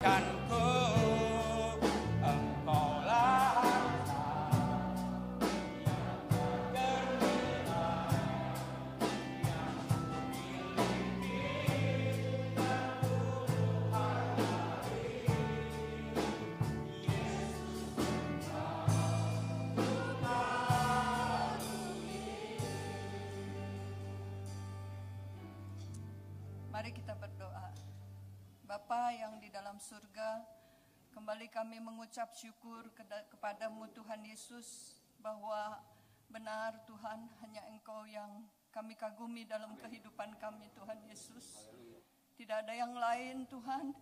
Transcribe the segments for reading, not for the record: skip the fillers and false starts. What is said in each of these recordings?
kekuatanku, Engkaulah Mari kita berdoa. Bapa yang di dalam surga, kembali kami mengucap syukur kepadamu Tuhan Yesus, bahwa benar Tuhan, hanya Engkau yang kami kagumi dalam kehidupan kami Tuhan Yesus. Tidak ada yang lain Tuhan,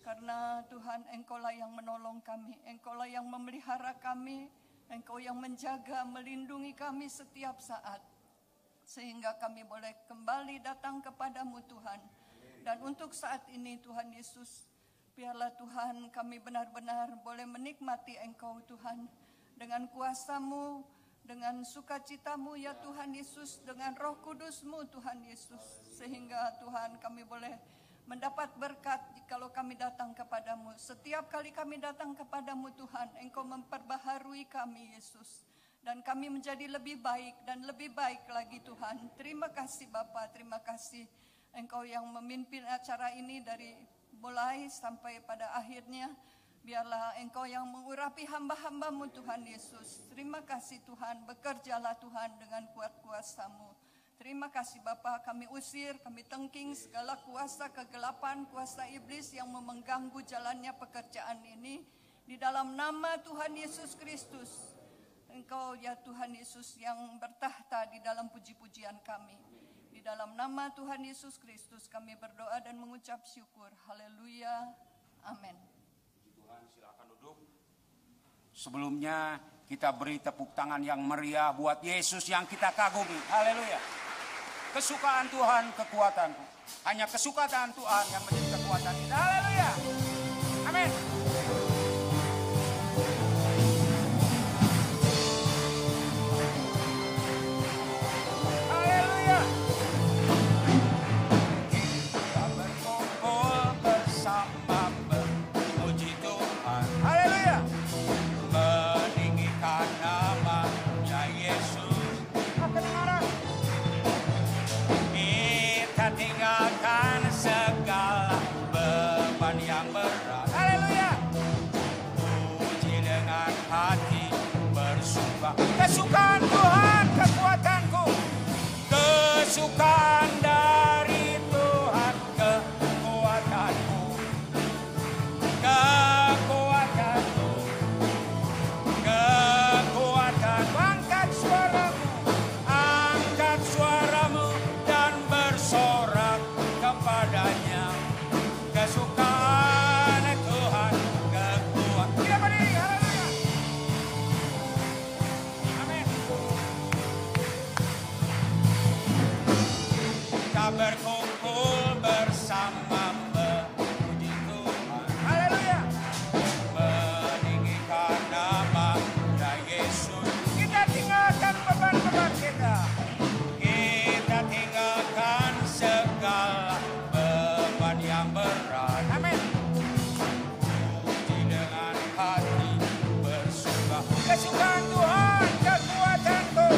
karena Tuhan Engkaulah yang menolong kami, Engkaulah yang memelihara kami, Engkau yang menjaga, melindungi kami setiap saat. Sehingga kami boleh kembali datang kepadamu Tuhan. Dan untuk saat ini Tuhan Yesus, biarlah Tuhan kami benar-benar boleh menikmati Engkau Tuhan. Dengan kuasa-Mu, dengan sukacita-Mu ya Tuhan Yesus, dengan Roh Kudus-Mu Tuhan Yesus. Sehingga Tuhan kami boleh mendapat berkat kalau kami datang kepadamu. Setiap kali kami datang kepadamu Tuhan, Engkau memperbaharui kami Yesus. Dan kami menjadi lebih baik dan lebih baik lagi Tuhan. Terima kasih Bapa, terima kasih Engkau yang memimpin acara ini dari mulai sampai pada akhirnya. Biarlah Engkau yang mengurapi hamba-hamba-Mu Tuhan Yesus. Terima kasih Tuhan, bekerjalah Tuhan dengan kuat kuasa-Mu. Terima kasih Bapa, kami usir, kami tengking segala kuasa kegelapan, kuasa iblis yang mengganggu jalannya pekerjaan ini. Di dalam nama Tuhan Yesus Kristus. Engkau ya Tuhan Yesus yang bertahta di dalam puji-pujian kami. Di dalam nama Tuhan Yesus Kristus kami berdoa dan mengucap syukur. Haleluya. Amin. Tuhan, silakan duduk. Sebelumnya kita beri tepuk tangan yang meriah buat Yesus yang kita kagumi. Haleluya. Kesukaan Tuhan, kekuatanku. Hanya kesukaan Tuhan yang menjadi kekuatan kita. Haleluya. Amin. Tinggalkan segala beban yang berat. Haleluya. Puji dengan hati bersuka. Kesukaan Tuhan, kekuatanku. Kesukaan dari Tuhan, kekuatanku. Kekuatanku. Kekuatanku. Angkat suaramu. Angkat suaramu. Bersorak kepadanya, kesukaan Tuhan, kekuatan. Kita berdiri, haleluya. Amin. Kita berkumpul bersama memuji Tuhan, haleluya. Meninggikan nama Yesus. Kita tinggalkan beban-beban kita. Kita tinggalkan segala beban yang berat. Amin. Puji dengan hati bersuka. Kesukaan Tuhan, kekuatanku.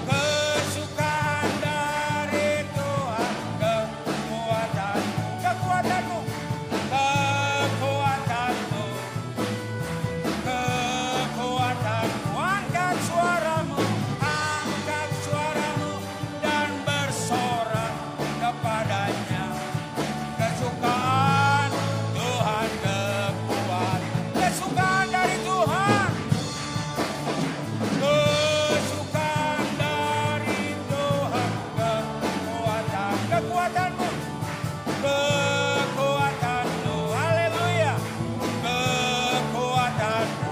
Kesukaan dari Tuhan, kekuatanku. Kekuatanmu. Kekuatanmu. Kekuatanmu. Angkat suaramu. Angkat suaramu. Dan bersorak kepadanya, kesukaan Tuhan, kekuatan, kesukaan dari Tuhan, kesukaan dari Tuhan, kekuatan, kekuatanmu, kekuatanmu, haleluya, kekuatanmu.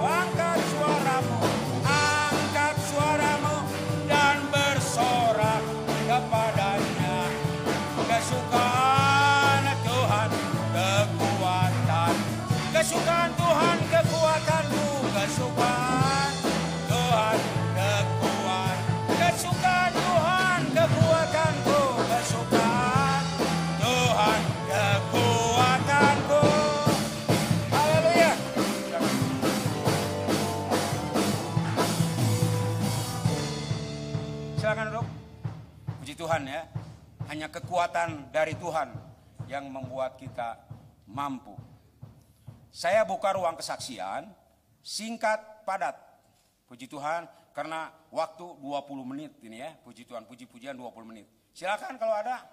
Angkat suaramu dan bersorak kepadanya. Kesukaan Tuhan, kekuatan. Kesukaan Tuhan, kekuatanmu. Kesukaan Tuhan, kekuatan. Kesukaan Tuhan, kekuatanku. Kesukaan Tuhan, kekuatanku. Puji Tuhan ya. Hanya kekuatan dari Tuhan yang membuat kita mampu. Saya buka ruang kesaksian, singkat, padat. Puji Tuhan, karena waktu 20 menit ini ya. Puji Tuhan, puji-pujian 20 menit. Silakan kalau ada.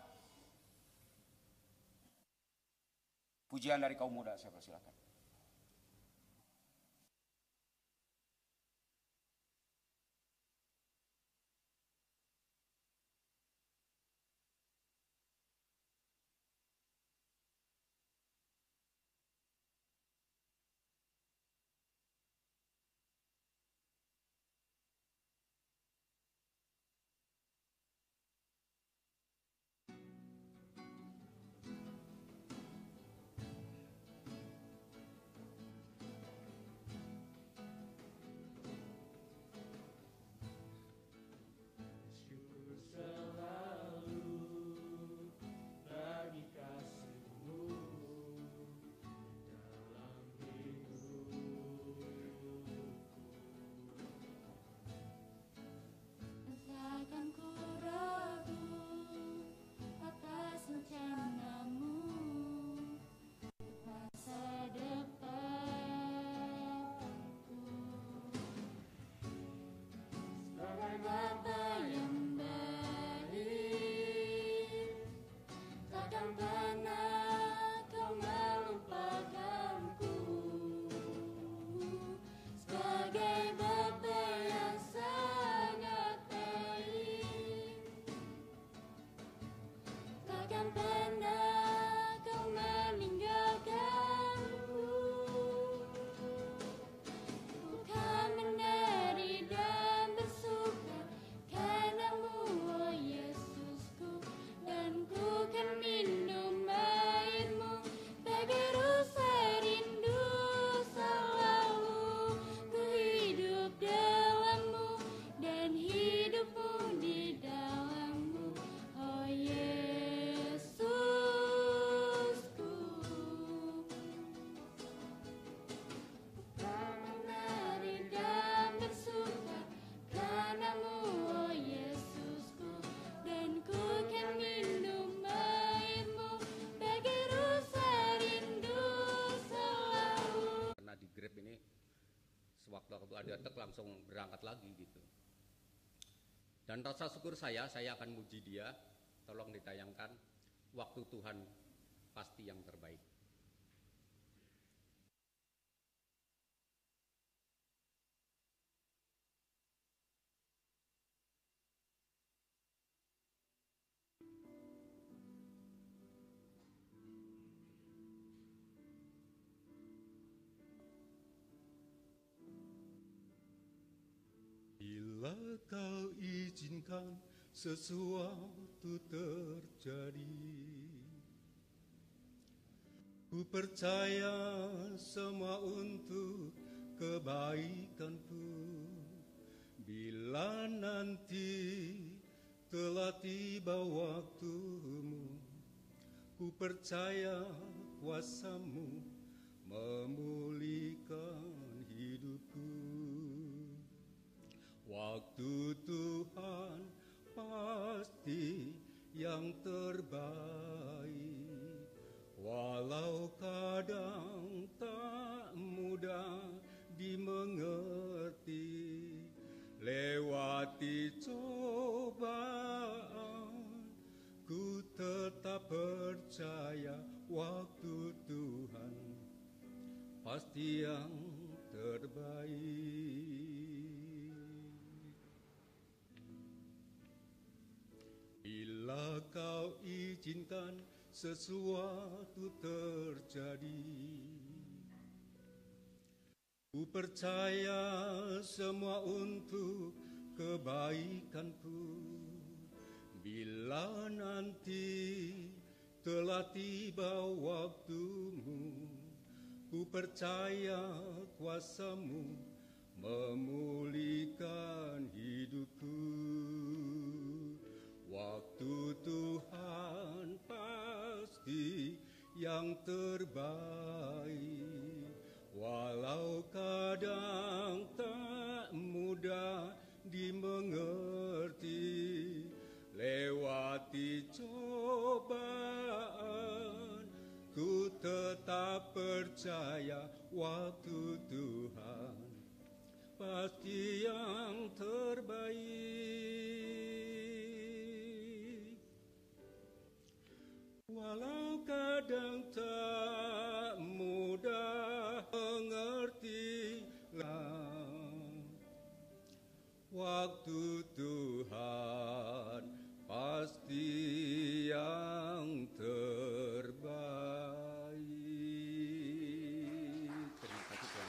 Pujian dari kaum muda, saya persilakan. Waktu ada tek langsung berangkat lagi gitu. Dan rasa syukur saya akan muji dia. Tolong ditayangkan, waktu Tuhan pasti yang terbaik. Bila kau izinkan sesuatu terjadi, ku percaya semua untuk kebaikanku. Bila nanti telah tiba waktumu, ku percaya kuasamu memulihkan hidupku. Waktu Tuhan pasti yang terbaik, walau kadang tak mudah dimengerti. Lewati cobaan, ku tetap percaya waktu Tuhan pasti yang terbaik. Bila kau izinkan sesuatu terjadi, ku percaya semua untuk kebaikanku. Bila nanti telah tiba waktumu, ku percaya kuasamu memulihkan hidupku. Waktu Tuhan pasti yang terbaik, walau kadang tak mudah dimengerti. Lewat cobaan, ku tetap percaya waktu Tuhan pasti yang terbaik. Walau kadang tak mudah mengerti, waktu Tuhan pasti yang terbaik. Terima kasih Tuhan.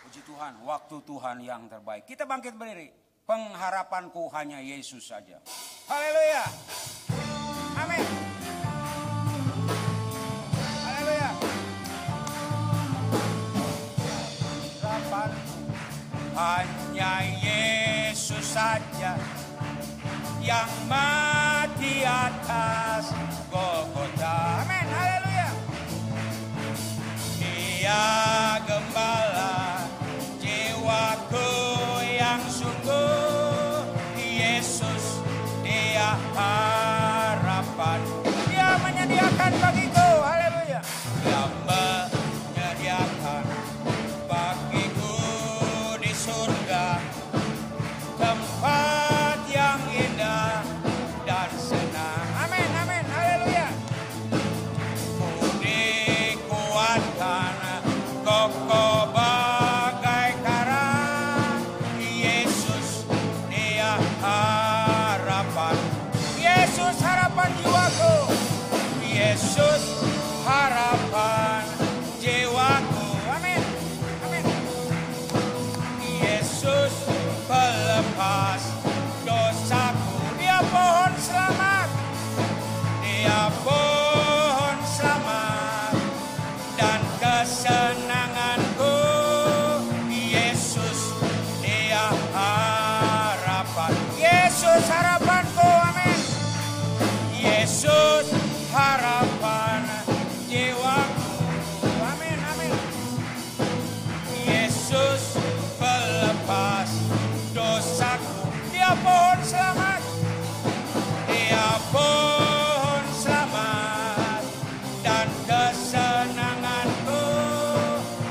Puji Tuhan, waktu Tuhan yang terbaik. Kita bangkit berdiri. Pengharapanku hanya Yesus saja. Haleluya. Amin. Haleluya. Harapanku hanya Yesus saja, yang mati atas Golgota. Amin. Haleluya. Dia gembala jiwaku yang sungguh. Yesus, dia harapan. Dia menyediakan bagiku. Haleluya. Dia menyediakan bagiku di surga tempat yang indah dan senang. Amin, amin, haleluya. Ku dikuatkan kokoh bagai karang. Yesus, dia harapan. Yesus harapan jiwaku. Yesus harapan jiwaku. Amin, amin. Yesus pelepas dosaku. Dia pohon selamat. Dia pohon selamat dan kesenanganku. Yesus, dia harapan. Yesus harapanku. Amin. Yesus harapan jiwaku. Amin, amin. Yesus pelepas dosaku. Dia pohon selamat. Dia pohon selamat dan kesenanganku.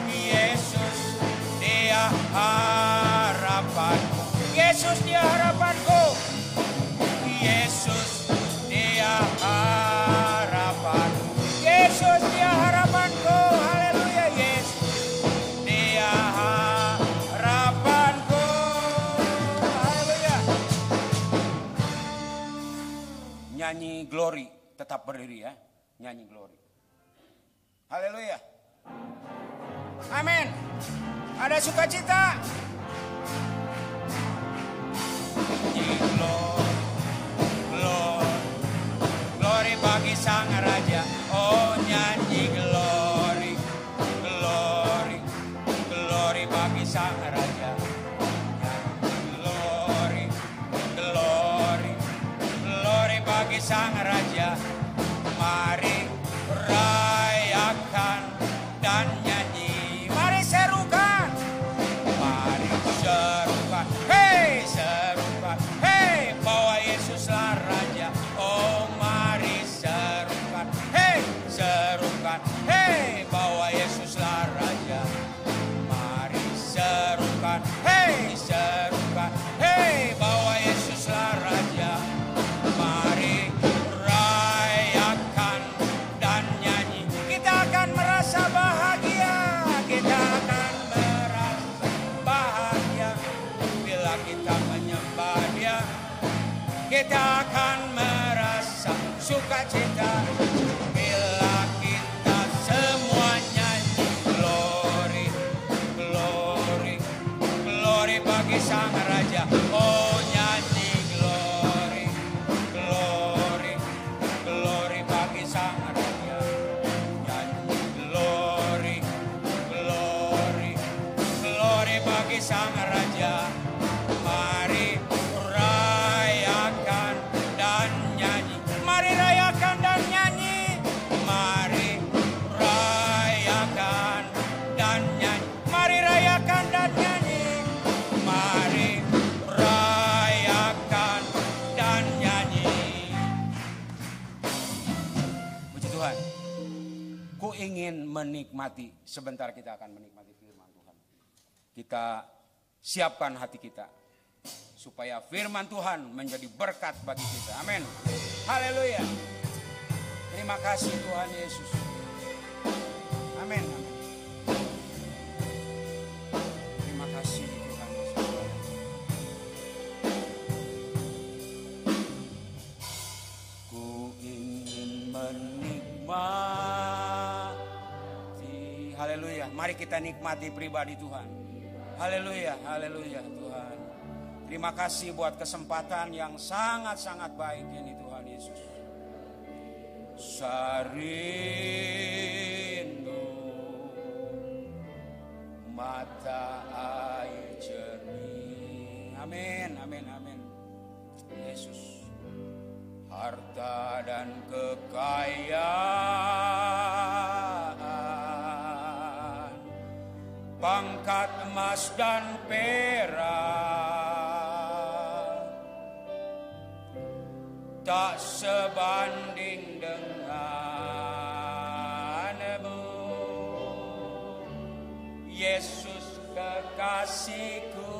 Yesus, dia harapanku. Yesus, dia harapanku. Yesus, dia harapanku. Yesus, dia harapanku. Haleluya. Yesus, dia harapanku. Haleluya. Nyanyi glory, tetap berdiri ya. Nyanyi glory. Haleluya. Amin. Ada sukacita. Nyanyi glory, glory, glory bagi Sang Raja. Oh, nyanyi glory, glory, glory bagi Sang Raja. Glory, glory, glory bagi Sang Raja. Mari rayakan dan nyanyi. Mari serukan. Mari serukan. Hei, serukan. Hei, bahwa Yesuslah Raja. Oh, mari serukan. Hei, serukan. Hei, bahwa Yesuslah Raja. Mari serukan. Hei, serukan. Hei, bahwa Yesuslah Raja. Mari rayakan dan nyanyi. Kita akan merasa bahagia. Kita akan merasa bahagia bila kita menyembah Dia. Kita akan merasa sukacita bila kita semua nyanyi. Glory, glory, glory bagi Sang Raja. Oh, nyanyi glory, glory, glory bagi Sang Raja. Nyanyi glory, glory, glory bagi Sang Raja. Mari rayakan dan nyanyi. Mari rayakan dan nyanyi. Mari rayakan dan nyanyi. Mari rayakan dan nyanyi. Mari rayakan dan nyanyi. menikmati. Sebentar kita akan menikmati firman Tuhan. Kita siapkan hati kita supaya firman Tuhan menjadi berkat bagi kita. Amin. Haleluya. Terima kasih Tuhan Yesus. Amin. Terima kasih Tuhan Yesus. Ku ingin menikmati. Haleluya. Mari kita nikmati pribadi Tuhan. Haleluya. Haleluya Tuhan. Terima kasih buat kesempatan yang sangat-sangat baik ini Tuhan Yesus. Sarindu mata air jernih. Amin, amin, amin. Yesus, harta dan kekayaan, pangkat emas dan perak, tak sebanding denganmu, Yesus kekasihku.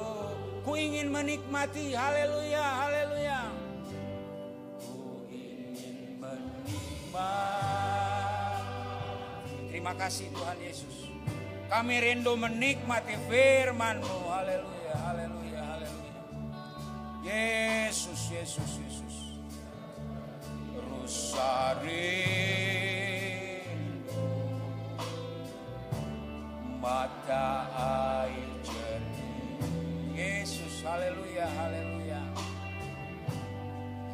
Ku ingin menikmati, haleluya, haleluya. Ku ingin menikmati. Terima kasih Tuhan Yesus. Kami rindu menikmati firman-Mu, haleluya, haleluya, haleluya. Yesus, Yesus, Yesus. Sarindu mata air jernih. Yesus, haleluya, haleluya.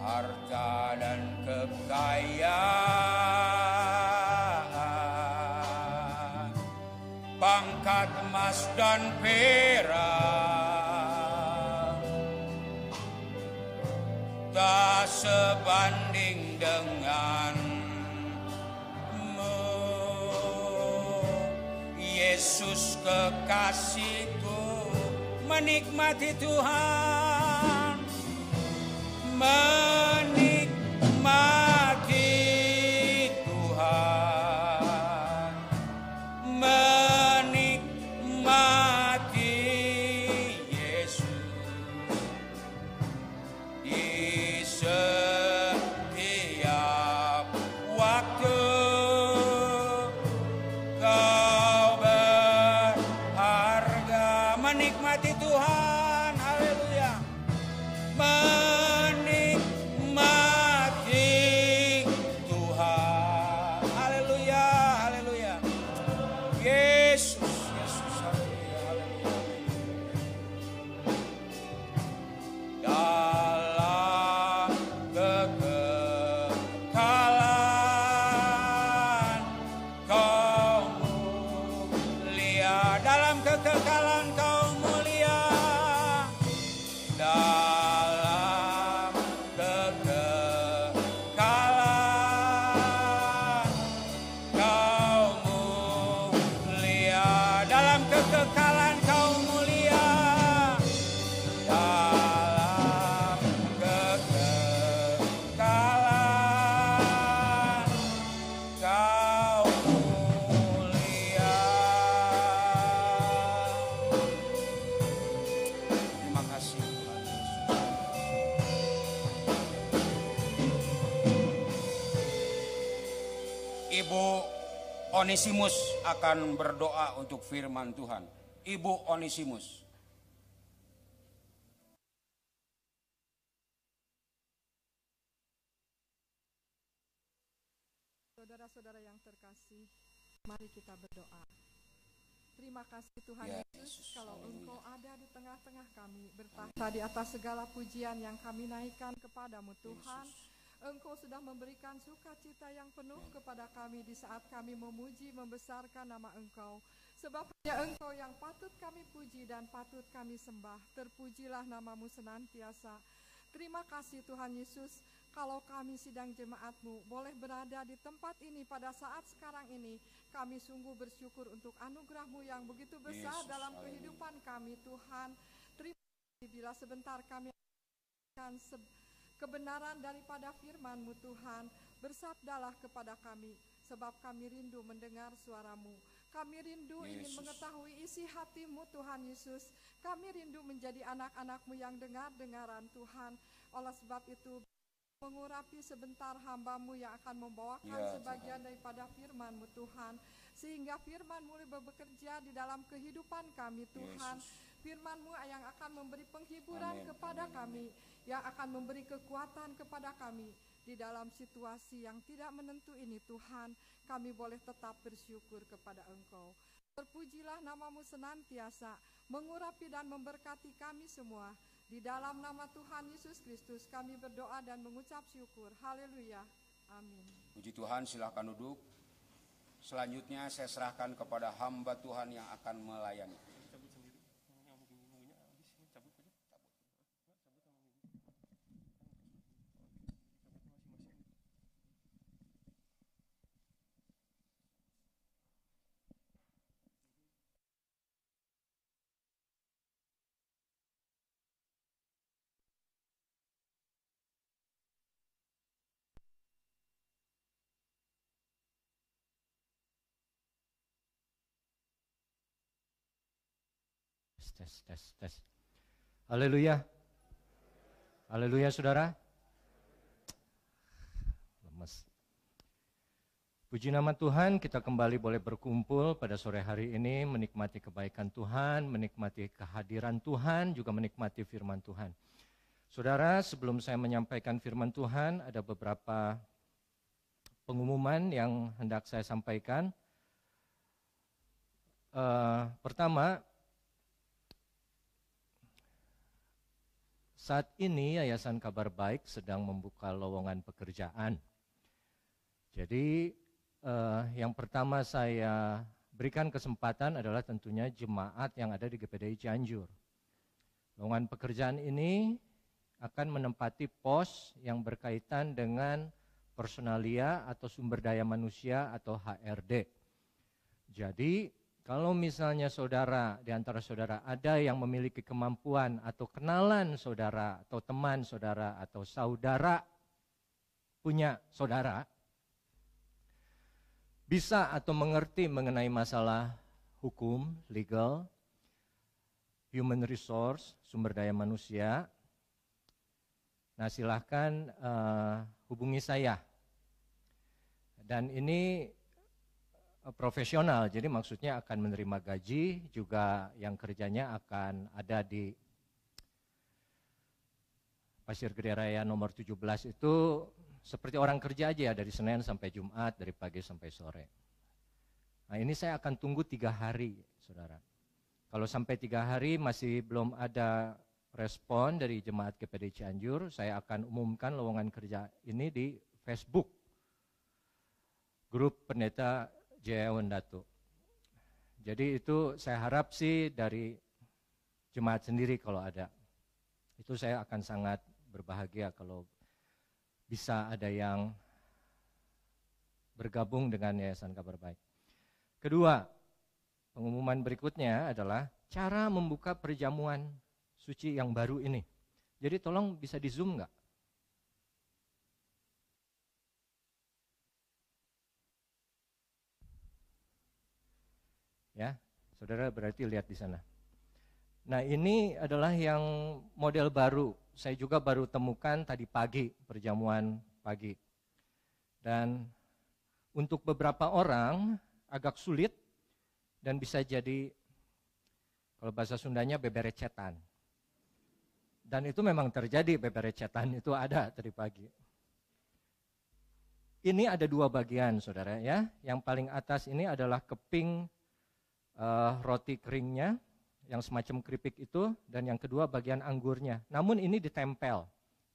Harta dan kekayaan, pangkat emas dan perak, tak sebanding denganmu, Yesus kekasihku. Menikmati Tuhan, menikmati Tuhan, menikmati Yesus di setiap waktu. Kau berharga. Menikmati Tuhan, haleluya. Menikmati Tuhan, haleluya, haleluya. Yesus, Yesus, haleluya, haleluya. Dalam kekekalan Kau mulia, dalam kekekalan Kau mulia, dalam kekekalan Kau mulia, dalam kekekalan Kau mulia, dalam kekekalan Kau mulia. Terima kasih Tuhan Yesus. Ibu Onesimus akan berdoa untuk firman Tuhan. Ibu Onesimus. Saudara-saudara yang terkasih, mari kita berdoa. Terima kasih Tuhan Ya, Yesus, Yesus. kalau Haleluya. Engkau ada di tengah-tengah kami, bertahta di atas segala pujian yang kami naikkan kepadamu Tuhan. Engkau sudah memberikan sukacita yang penuh kepada kami di saat kami memuji, membesarkan nama Engkau. Sebab hanya Engkau yang patut kami puji dan patut kami sembah. Terpujilah namamu senantiasa. Terima kasih Tuhan Yesus, kalau kami sidang jemaat-Mu boleh berada di tempat ini pada saat sekarang ini. Kami sungguh bersyukur untuk anugerah-Mu yang begitu besar Yesus, dalam haleluya. kehidupan kami Tuhan. Terima kasih bila sebentar kami akan kebenaran daripada firman-Mu Tuhan. Bersabdalah kepada kami sebab kami rindu mendengar suara-Mu. Kami rindu ingin mengetahui isi hati-Mu Tuhan Yesus. Kami rindu menjadi anak-anak-Mu yang dengar-dengaran Tuhan. Oleh sebab itu, mengurapi sebentar hamba-Mu yang akan membawakan sebagian daripada firman-Mu Tuhan. Sehingga firman-Mu bekerja di dalam kehidupan kami Tuhan. Firman-Mu yang akan memberi penghiburan kepada kami, yang akan memberi kekuatan kepada kami. Di dalam situasi yang tidak menentu ini Tuhan, kami boleh tetap bersyukur kepada Engkau. Terpujilah nama-Mu senantiasa, mengurapi dan memberkati kami semua. Di dalam nama Tuhan Yesus Kristus kami berdoa dan mengucap syukur. Haleluya. Amin. Puji Tuhan, silakan duduk. Selanjutnya saya serahkan kepada hamba Tuhan yang akan melayani. Tes. Haleluya. Haleluya saudara. Lemes. Puji nama Tuhan, kita kembali boleh berkumpul pada sore hari ini, menikmati kebaikan Tuhan, menikmati kehadiran Tuhan, juga menikmati firman Tuhan. Saudara, sebelum saya menyampaikan firman Tuhan, ada beberapa pengumuman yang hendak saya sampaikan. Pertama, saat ini Yayasan Kabar Baik sedang membuka lowongan pekerjaan. Jadi yang pertama saya berikan kesempatan adalah tentunya jemaat yang ada di GPDI Cianjur. Lowongan pekerjaan ini akan menempati pos yang berkaitan dengan personalia atau sumber daya manusia atau HRD. Jadi kalau misalnya saudara, di antara saudara ada yang memiliki kemampuan atau kenalan saudara atau teman saudara atau saudara punya saudara, bisa atau mengerti mengenai masalah hukum, legal, human resource, sumber daya manusia, nah silahkan hubungi saya. Dan ini profesional, jadi maksudnya akan menerima gaji, juga yang kerjanya akan ada di Pasir Gede Raya nomor 17 itu seperti orang kerja aja ya, dari Senin sampai Jumat, dari pagi sampai sore. Nah ini saya akan tunggu 3 hari, saudara. Kalau sampai 3 hari masih belum ada respon dari jemaat GPD Cianjur, saya akan umumkan lowongan kerja ini di Facebook, grup pendeta Jaya Wendatu. Jadi itu saya harap sih dari jemaat sendiri kalau ada. Itu saya akan sangat berbahagia kalau bisa ada yang bergabung dengan Yayasan Kabar Baik. Kedua, pengumuman berikutnya adalah cara membuka perjamuan suci yang baru ini. Jadi tolong bisa di Zoom nggak? Ya, saudara berarti lihat di sana. Nah ini adalah yang model baru. Saya juga baru temukan tadi pagi, perjamuan pagi. Dan untuk beberapa orang agak sulit dan bisa jadi, kalau bahasa Sundanya beberecetan. Dan itu memang terjadi, beberecetan itu ada tadi pagi. Ini ada 2 bagian saudara ya. Yang paling atas ini adalah keping roti keringnya yang semacam keripik itu, dan yang kedua bagian anggurnya. Namun ini ditempel.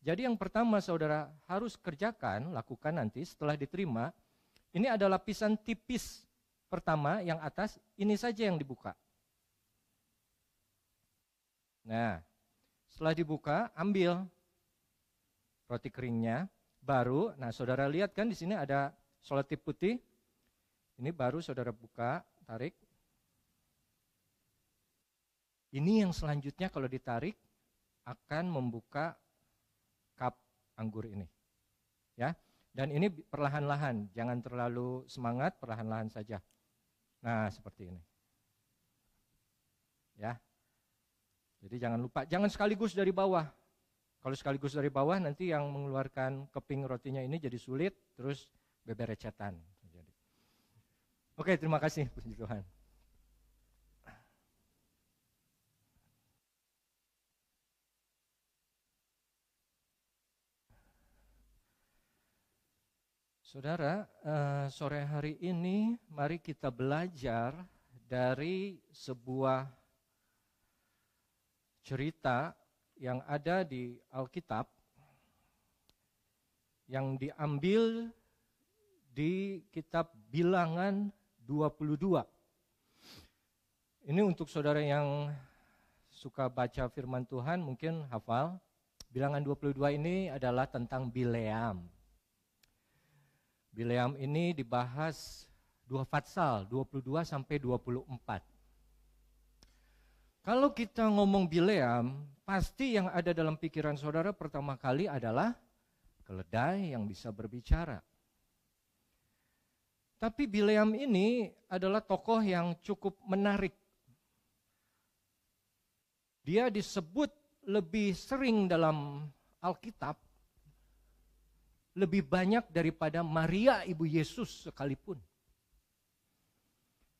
Jadi yang pertama saudara harus kerjakan, lakukan nanti setelah diterima, ini ada lapisan tipis pertama yang atas, ini saja yang dibuka. Nah, setelah dibuka, ambil roti keringnya, baru, nah saudara lihat kan di sini ada selotip putih, ini baru saudara buka, tarik. Ini yang selanjutnya kalau ditarik akan membuka cup anggur ini. Ya. Dan ini perlahan-lahan, jangan terlalu semangat, perlahan-lahan saja. Nah, seperti ini. Ya. Jadi jangan lupa, jangan sekaligus dari bawah. Kalau sekaligus dari bawah nanti yang mengeluarkan keping rotinya ini jadi sulit, terus beberecetan. Oke, terima kasih, puji Tuhan. Saudara, sore hari ini mari kita belajar dari sebuah cerita yang ada di Alkitab yang diambil di kitab Bilangan 22. Ini untuk saudara yang suka baca firman Tuhan mungkin hafal. Bilangan 22 ini adalah tentang Bileam. Bileam ini dibahas 2 pasal, 22 sampai 24. Kalau kita ngomong Bileam, pasti yang ada dalam pikiran saudara pertama kali adalah keledai yang bisa berbicara. Tapi Bileam ini adalah tokoh yang cukup menarik. Dia disebut lebih sering dalam Alkitab, lebih banyak daripada Maria ibu Yesus sekalipun.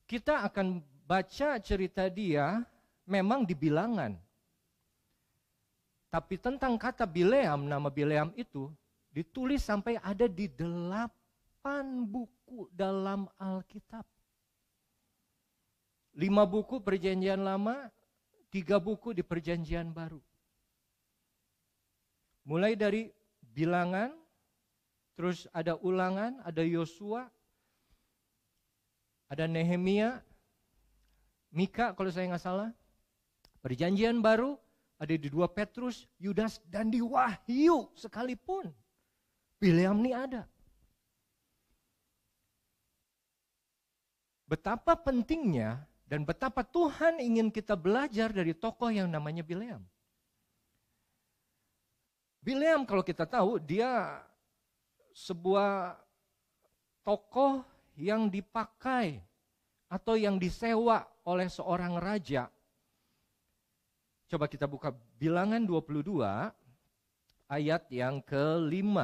Kita akan baca cerita dia memang di Bilangan. Tapi tentang kata Bileam, nama Bileam itu ditulis sampai ada di 8 buku dalam Alkitab. 5 buku Perjanjian Lama, 3 buku di Perjanjian Baru. Mulai dari Bilangan, terus ada Ulangan, ada Yosua, ada Nehemia, Mika kalau saya nggak salah. Perjanjian Baru ada di 2 Petrus, Yudas, dan di Wahyu sekalipun. Bileam ini ada. Betapa pentingnya dan betapa Tuhan ingin kita belajar dari tokoh yang namanya Bileam. Bileam kalau kita tahu dia sebuah tokoh yang dipakai atau yang disewa oleh seorang raja. Coba kita buka Bilangan 22 ayat yang ke-5.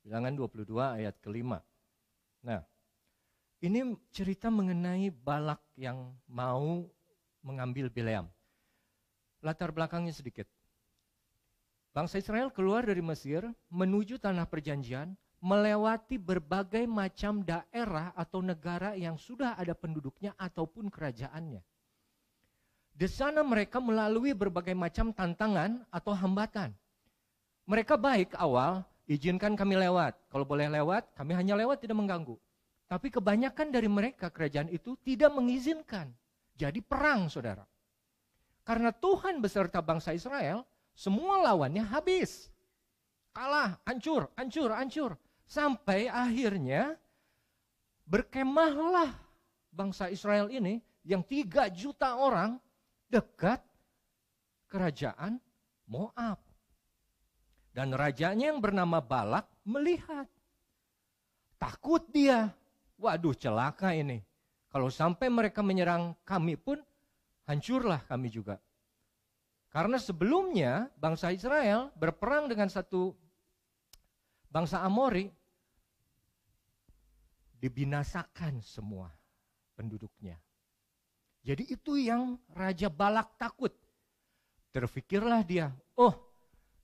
Bilangan 22 ayat ke-5. Nah, ini cerita mengenai Balak yang mau mengambil Bileam. Latar belakangnya sedikit. Bangsa Israel keluar dari Mesir menuju tanah perjanjian, melewati berbagai macam daerah atau negara yang sudah ada penduduknya ataupun kerajaannya. Di sana mereka melalui berbagai macam tantangan atau hambatan. Mereka baik awal, izinkan kami lewat. Kalau boleh lewat, kami hanya lewat tidak mengganggu. Tapi kebanyakan dari mereka kerajaan itu tidak mengizinkan. Jadi perang, saudara. Karena Tuhan beserta bangsa Israel, semua lawannya habis. Kalah, hancur, hancur, hancur. Sampai akhirnya berkemahlah bangsa Israel ini yang 3 juta orang dekat kerajaan Moab. Dan rajanya yang bernama Balak melihat. Takut dia. Waduh, celaka ini. Kalau sampai mereka menyerang kami pun, hancurlah kami juga. Karena sebelumnya bangsa Israel berperang dengan satu bangsa Amori, dibinasakan semua penduduknya. Jadi itu yang Raja Balak takut. Terfikirlah dia, oh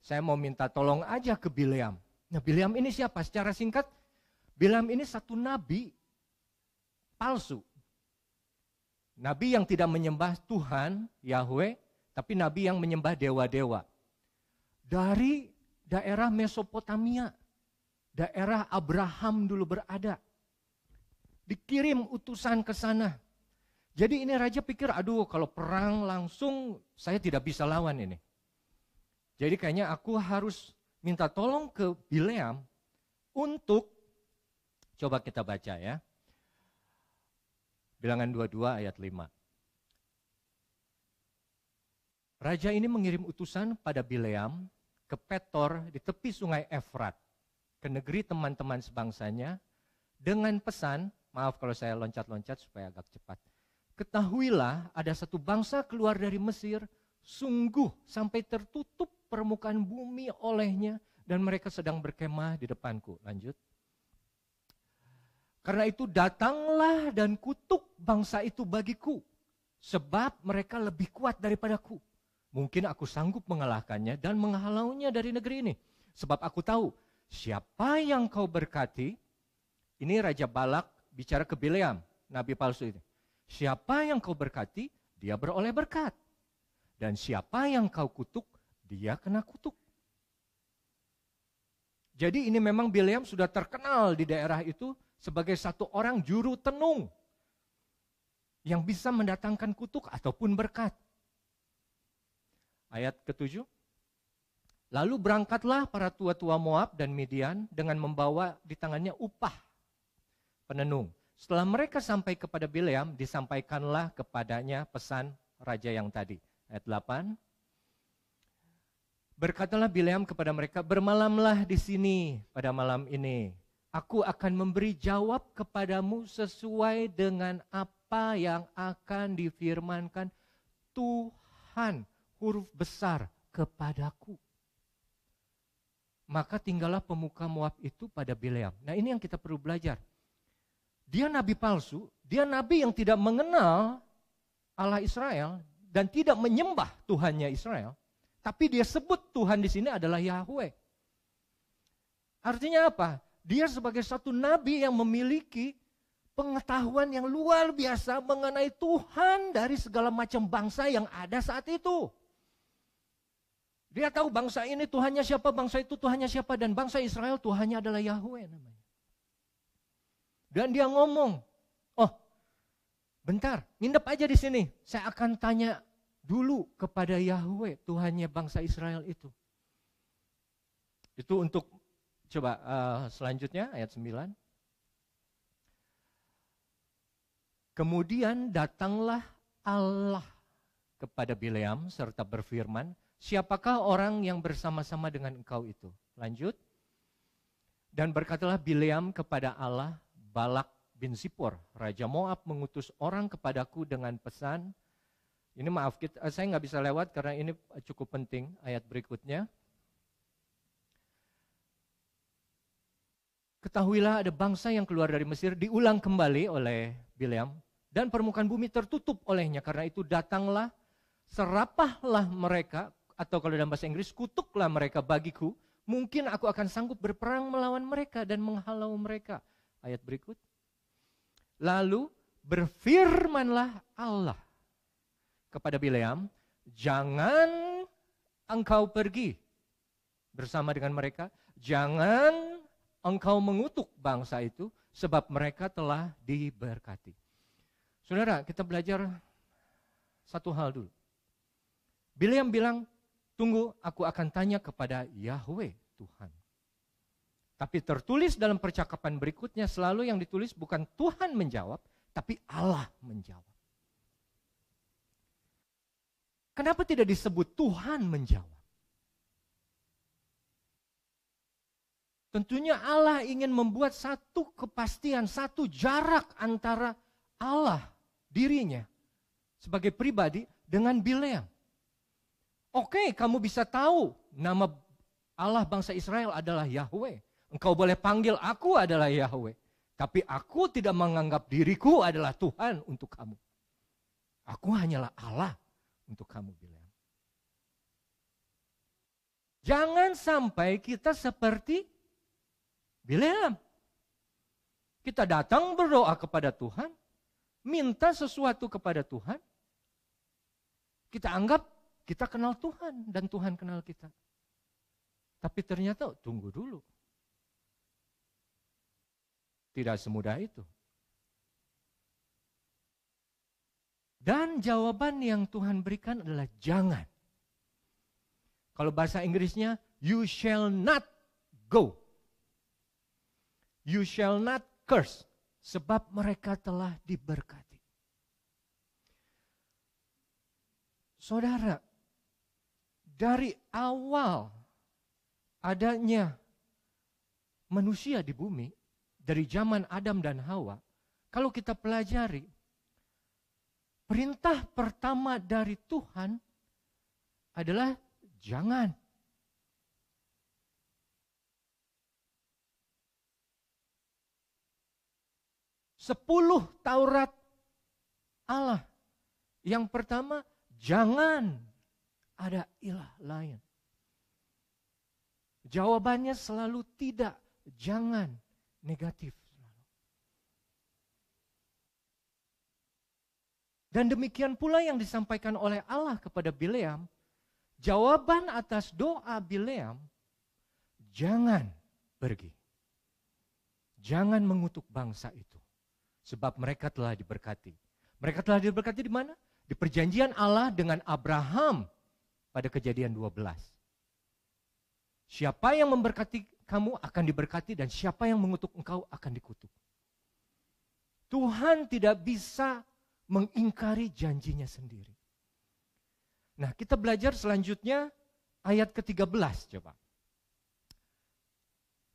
saya mau minta tolong aja ke Bileam. Nah Bileam ini siapa? Secara singkat, Bileam ini satu nabi palsu. Nabi yang tidak menyembah Tuhan, Yahweh, tapi nabi yang menyembah dewa-dewa. Dari daerah Mesopotamia, daerah Abraham dulu berada. Dikirim utusan ke sana. Jadi ini raja pikir, aduh kalau perang langsung saya tidak bisa lawan ini. Jadi kayaknya aku harus minta tolong ke Bileam untuk, coba kita baca ya. Bilangan 22 ayat 5. Raja ini mengirim utusan pada Bileam ke Petor di tepi sungai Efrat, ke negeri teman-teman sebangsanya, dengan pesan, maaf kalau saya loncat-loncat supaya agak cepat. Ketahuilah ada satu bangsa keluar dari Mesir, sungguh sampai tertutup permukaan bumi olehnya, dan mereka sedang berkemah di depanku. Lanjut. Karena itu datanglah dan kutuk bangsa itu bagiku, sebab mereka lebih kuat daripadaku. Mungkin aku sanggup mengalahkannya dan menghalaunya dari negeri ini. Sebab aku tahu siapa yang kau berkati. Ini Raja Balak bicara ke Bileam, nabi palsu itu. Siapa yang kau berkati, dia beroleh berkat. Dan siapa yang kau kutuk, dia kena kutuk. Jadi ini memang Bileam sudah terkenal di daerah itu sebagai satu orang juru tenung yang bisa mendatangkan kutuk ataupun berkat. Ayat ke-7. Lalu berangkatlah para tua-tua Moab dan Midian dengan membawa di tangannya upah penenung. Setelah mereka sampai kepada Bileam, disampaikanlah kepadanya pesan raja yang tadi. Ayat 8. Berkatalah Bileam kepada mereka, bermalamlah di sini pada malam ini. Aku akan memberi jawab kepadamu sesuai dengan apa yang akan difirmankan Tuhan, huruf besar, kepadaku. Maka tinggallah pemuka Moab itu pada Bileam. Nah ini yang kita perlu belajar. Dia nabi palsu, dia nabi yang tidak mengenal Allah Israel dan tidak menyembah Tuhannya Israel. Tapi dia sebut Tuhan di sini adalah Yahweh. Artinya apa? Dia sebagai satu nabi yang memiliki pengetahuan yang luar biasa mengenai Tuhan dari segala macam bangsa yang ada saat itu. Dia tahu bangsa ini Tuhannya siapa, bangsa itu Tuhannya siapa, dan bangsa Israel Tuhannya adalah Yahweh namanya. Dan dia ngomong, oh bentar, nginep aja di sini, saya akan tanya dulu kepada Yahweh, Tuhannya bangsa Israel itu. Itu untuk, coba selanjutnya ayat 9. Kemudian datanglah Allah kepada Bileam serta berfirman, siapakah orang yang bersama-sama dengan engkau itu? Lanjut. Dan berkatalah Bileam kepada Allah, Balak bin Zippor, Raja Moab mengutus orang kepadaku dengan pesan. Ini maaf, saya nggak bisa lewat karena ini cukup penting ayat berikutnya. Ketahuilah ada bangsa yang keluar dari Mesir, diulang kembali oleh Bileam, dan permukaan bumi tertutup olehnya. Karena itu datanglah, serapahlah mereka, atau kalau dalam bahasa Inggris, kutuklah mereka bagiku, mungkin aku akan sanggup berperang melawan mereka dan menghalau mereka. Ayat berikut. Lalu berfirmanlah Allah kepada Bileam, jangan engkau pergi bersama dengan mereka, jangan engkau mengutuk bangsa itu, sebab mereka telah diberkati. Saudara, kita belajar satu hal dulu. Bileam bilang, tunggu, aku akan tanya kepada Yahweh Tuhan. Tapi tertulis dalam percakapan berikutnya, selalu yang ditulis bukan Tuhan menjawab, tapi Allah menjawab. Kenapa tidak disebut Tuhan menjawab? Tentunya Allah ingin membuat satu kepastian, satu jarak antara Allah, dirinya, sebagai pribadi dengan Bileam. Oke, kamu bisa tahu nama Allah bangsa Israel adalah Yahweh. Engkau boleh panggil aku adalah Yahweh. Tapi aku tidak menganggap diriku adalah Tuhan untuk kamu. Aku hanyalah Allah untuk kamu, Bileam. Jangan sampai kita seperti Bileam. Kita datang berdoa kepada Tuhan, minta sesuatu kepada Tuhan. Kita anggap kita kenal Tuhan dan Tuhan kenal kita. Tapi ternyata tunggu dulu. Tidak semudah itu. Dan jawaban yang Tuhan berikan adalah jangan. Kalau bahasa Inggrisnya, you shall not go. You shall not curse. Sebab mereka telah diberkati. Saudara, dari awal adanya manusia di bumi, dari zaman Adam dan Hawa, kalau kita pelajari, perintah pertama dari Tuhan adalah jangan. Sepuluh Taurat Allah. Yang pertama, jangan ada ilah lain. Jawabannya selalu tidak, jangan, negatif. Dan demikian pula yang disampaikan oleh Allah kepada Bileam, jawaban atas doa Bileam, jangan pergi. Jangan mengutuk bangsa itu. Sebab mereka telah diberkati. Mereka telah diberkati di mana? Di perjanjian Allah dengan Abraham pada Kejadian 12. Siapa yang memberkati kamu akan diberkati dan siapa yang mengutuk engkau akan dikutuk. Tuhan tidak bisa mengingkari janjinya sendiri. Nah, kita belajar selanjutnya ayat ke-13 coba.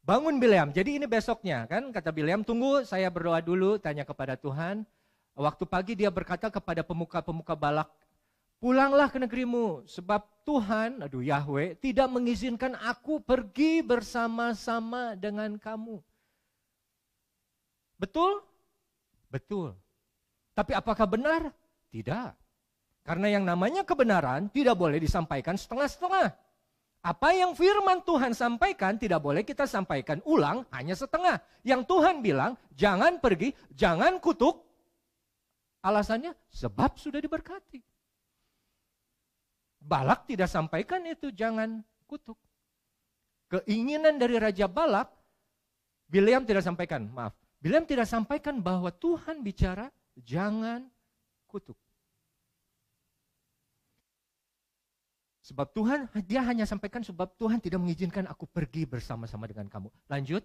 Bangun Bileam, jadi ini besoknya kan, kata Bileam, tunggu saya berdoa dulu, tanya kepada Tuhan. Waktu pagi dia berkata kepada pemuka-pemuka Balak, pulanglah ke negerimu, sebab Tuhan, Yahweh, tidak mengizinkan aku pergi bersama-sama dengan kamu. Betul? Betul. Tapi apakah benar? Tidak. Karena yang namanya kebenaran tidak boleh disampaikan setengah-setengah. Apa yang firman Tuhan sampaikan tidak boleh kita sampaikan ulang hanya setengah. Yang Tuhan bilang jangan pergi, jangan kutuk. Alasannya sebab sudah diberkati. Balak tidak sampaikan itu jangan kutuk. Keinginan dari Raja Balak, Bileam tidak sampaikan, maaf. Bileam tidak sampaikan bahwa Tuhan bicara jangan kutuk. Sebab Tuhan, dia hanya sampaikan sebab Tuhan tidak mengizinkan aku pergi bersama-sama dengan kamu. Lanjut,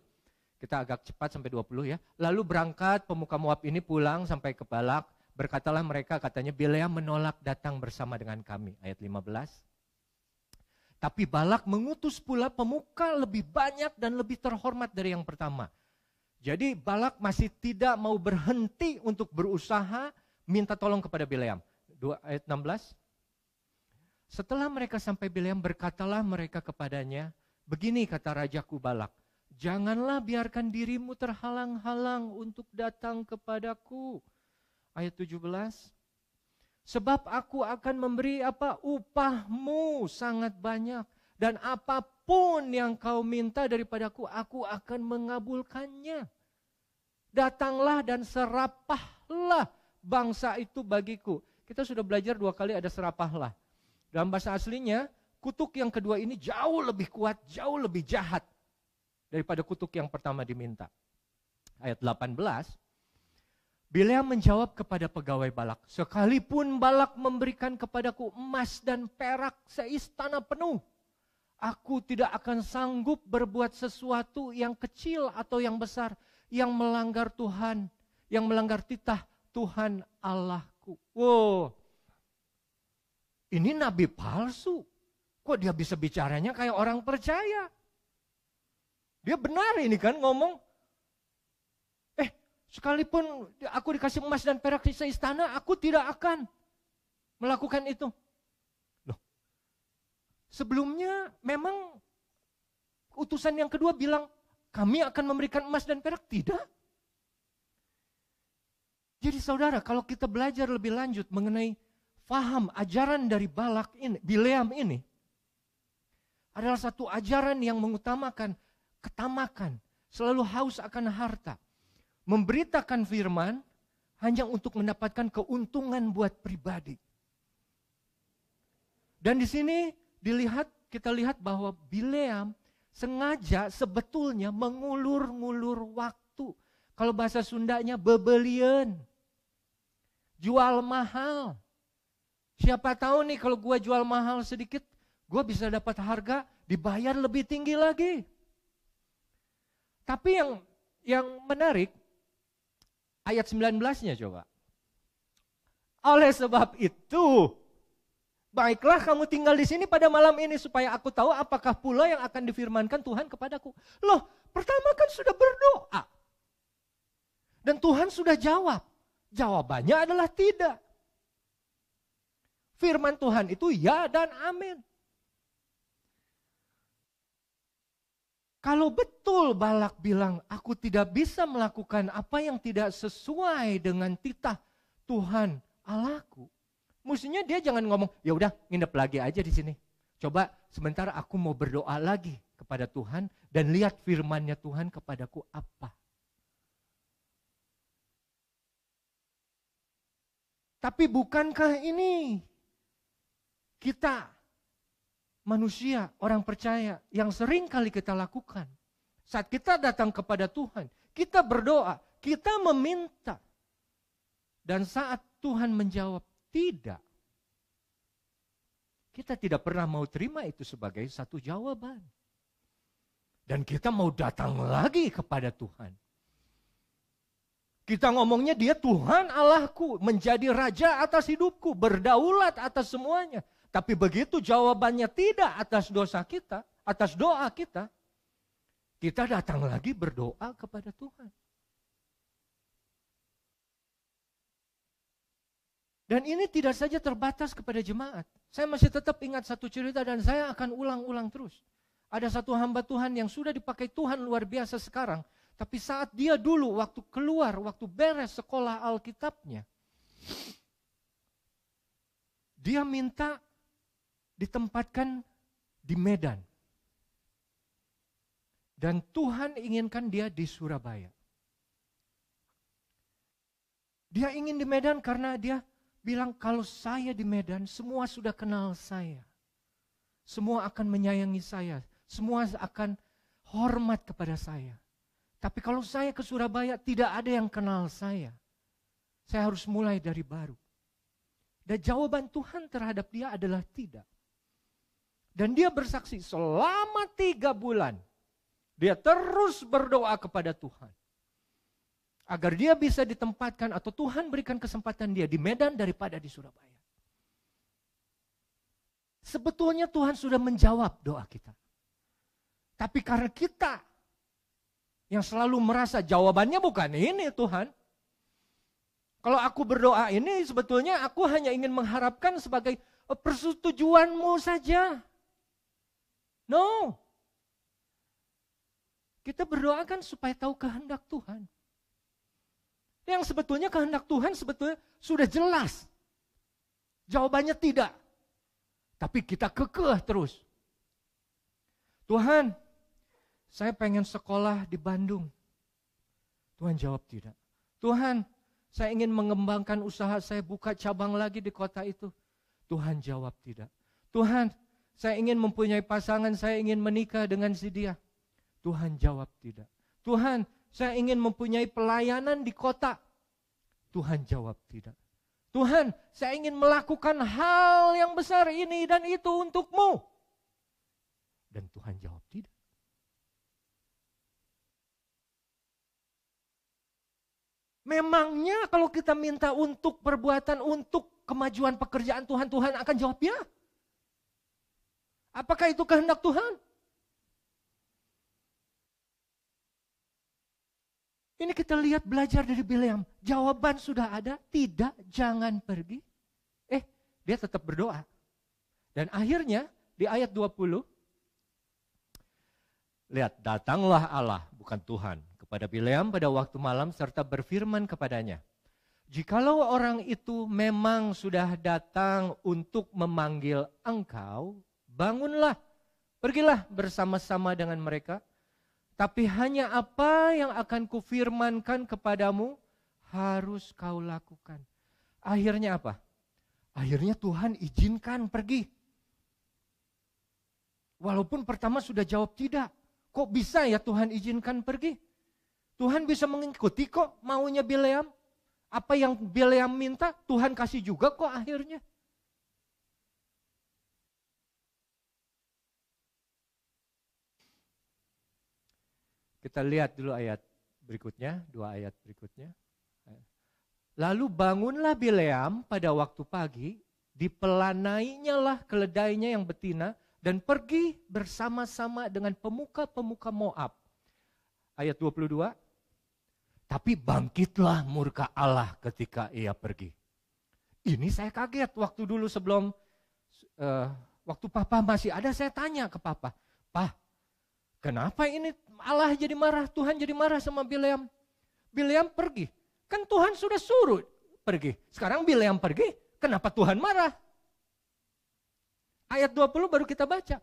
kita agak cepat sampai 20 ya. Lalu berangkat pemuka Moab ini pulang sampai ke Balak. Berkatalah mereka, katanya Bileam menolak datang bersama dengan kami. Ayat 15. Tapi Balak mengutus pula pemuka lebih banyak dan lebih terhormat dari yang pertama. Jadi Balak masih tidak mau berhenti untuk berusaha minta tolong kepada Bileam. Ayat 16. Setelah mereka sampai Bileam, berkatalah mereka kepadanya, begini kata Rajaku Balak, janganlah biarkan dirimu terhalang-halang untuk datang kepadaku. Ayat 17, sebab aku akan memberi upahmu sangat banyak, dan apapun yang kau minta daripadaku, aku akan mengabulkannya. Datanglah dan serapahlah bangsa itu bagiku. Kita sudah belajar 2 kali ada serapahlah. Dalam bahasa aslinya, kutuk yang kedua ini jauh lebih kuat, jauh lebih jahat daripada kutuk yang pertama diminta. Ayat 18, Bileam menjawab kepada pegawai Balak, sekalipun Balak memberikan kepadaku emas dan perak seistana penuh, aku tidak akan sanggup berbuat sesuatu yang kecil atau yang besar, yang melanggar Tuhan, yang melanggar titah Tuhan Allahku. Wow. Ini nabi palsu. Kok dia bisa bicaranya kayak orang percaya? Dia benar ini kan ngomong. Sekalipun aku dikasih emas dan perak di seistana, aku tidak akan melakukan itu. Loh. Sebelumnya memang utusan yang kedua bilang, kami akan memberikan emas dan perak. Tidak. Jadi saudara, kalau kita belajar lebih lanjut mengenai faham ajaran dari Balak ini, Bileam ini, adalah satu ajaran yang mengutamakan ketamakan, selalu haus akan harta, memberitakan firman hanya untuk mendapatkan keuntungan buat pribadi. Dan di sini kita lihat bahwa Bileam sengaja sebetulnya mengulur-ngulur waktu. Kalau bahasa Sundanya bebelian, jual mahal. Siapa tahu nih kalau gue jual mahal sedikit, gue bisa dapat harga dibayar lebih tinggi lagi. Tapi yang menarik, ayat 19-nya coba. Oleh sebab itu, Baiklah kamu tinggal di sini pada malam ini supaya aku tahu apakah pula yang akan difirmankan Tuhan kepadaku. Loh, pertama kan sudah berdoa. Dan Tuhan sudah jawab. Jawabannya adalah tidak. Firman Tuhan itu ya dan amin. Kalau betul Balak bilang, aku tidak bisa melakukan apa yang tidak sesuai dengan titah Tuhan Allahku. Mestinya dia jangan ngomong, ya udah nginep lagi aja di sini. Coba sebentar aku mau berdoa lagi kepada Tuhan dan lihat firman-Nya Tuhan kepadaku apa. Tapi bukankah ini kita manusia, orang percaya yang sering kali kita lakukan. Saat kita datang kepada Tuhan, kita berdoa, kita meminta. Dan saat Tuhan menjawab, tidak. Kita tidak pernah mau terima itu sebagai satu jawaban. Dan kita mau datang lagi kepada Tuhan. Kita ngomongnya dia Tuhan Allahku, menjadi raja atas hidupku, berdaulat atas semuanya. Tapi begitu jawabannya tidak atas dosa kita, atas doa kita, kita datang lagi berdoa kepada Tuhan. Dan ini tidak saja terbatas kepada jemaat. Saya masih tetap ingat satu cerita dan saya akan ulang-ulang terus. Ada satu hamba Tuhan yang sudah dipakai Tuhan luar biasa sekarang. Tapi saat dia dulu waktu keluar, waktu beres sekolah Alkitabnya, dia minta ditempatkan di Medan. Dan Tuhan inginkan dia di Surabaya. Dia ingin di Medan karena dia bilang kalau saya di Medan semua sudah kenal saya. Semua akan menyayangi saya. Semua akan hormat kepada saya. Tapi kalau saya ke Surabaya tidak ada yang kenal saya. Saya harus mulai dari baru. Dan jawaban Tuhan terhadap dia adalah tidak. Dan dia bersaksi selama 3 bulan. Dia terus berdoa kepada Tuhan. Agar dia bisa ditempatkan atau Tuhan berikan kesempatan dia di Medan daripada di Surabaya. Sebetulnya Tuhan sudah menjawab doa kita. Tapi karena kita yang selalu merasa jawabannya bukan ini Tuhan. Kalau aku berdoa ini sebetulnya aku hanya ingin mengharapkan sebagai persetujuanmu saja. No. Kita berdoa kan supaya tahu kehendak Tuhan. Yang sebetulnya kehendak Tuhan sebetulnya sudah jelas. Jawabannya tidak. Tapi kita kekeh terus. Tuhan, saya pengen sekolah di Bandung. Tuhan jawab tidak. Tuhan, saya ingin mengembangkan usaha saya buka cabang lagi di kota itu. Tuhan jawab tidak. Tuhan, saya ingin mempunyai pasangan, saya ingin menikah dengan si dia. Tuhan jawab tidak. Tuhan, saya ingin mempunyai pelayanan di kota. Tuhan jawab tidak. Tuhan, saya ingin melakukan hal yang besar ini dan itu untukmu. Dan Tuhan jawab tidak. Memangnya kalau kita minta untuk perbuatan, untuk kemajuan pekerjaan Tuhan, Tuhan akan jawab ya? Apakah itu kehendak Tuhan? Ini kita lihat belajar dari Bileam. Jawaban sudah ada, tidak, jangan pergi. Dia tetap berdoa. Dan akhirnya di ayat 20, lihat, datanglah Allah, bukan Tuhan, kepada Bileam pada waktu malam serta berfirman kepadanya, jikalau orang itu memang sudah datang untuk memanggil engkau, bangunlah, pergilah bersama-sama dengan mereka. Tapi hanya apa yang akan kufirmankan kepadamu harus kau lakukan. Akhirnya apa? Akhirnya Tuhan izinkan pergi. Walaupun pertama sudah jawab tidak. Kok bisa ya Tuhan izinkan pergi? Tuhan bisa mengikuti kok maunya Bileam. Apa yang Bileam minta Tuhan kasih juga kok akhirnya. Kita lihat dulu ayat berikutnya, 2 ayat berikutnya. Lalu bangunlah Bileam pada waktu pagi, dipelanainya lah keledainya yang betina dan pergi bersama-sama dengan pemuka-pemuka Moab. Ayat 22, tapi bangkitlah murka Allah ketika ia pergi. Ini saya kaget waktu dulu sebelum, waktu Papa masih ada, saya tanya ke Papa, "Pak, kenapa ini Allah jadi marah, Tuhan jadi marah sama Bileam? Bileam pergi, kan Tuhan sudah suruh pergi. Sekarang Bileam pergi, kenapa Tuhan marah?" Ayat 20 baru kita baca.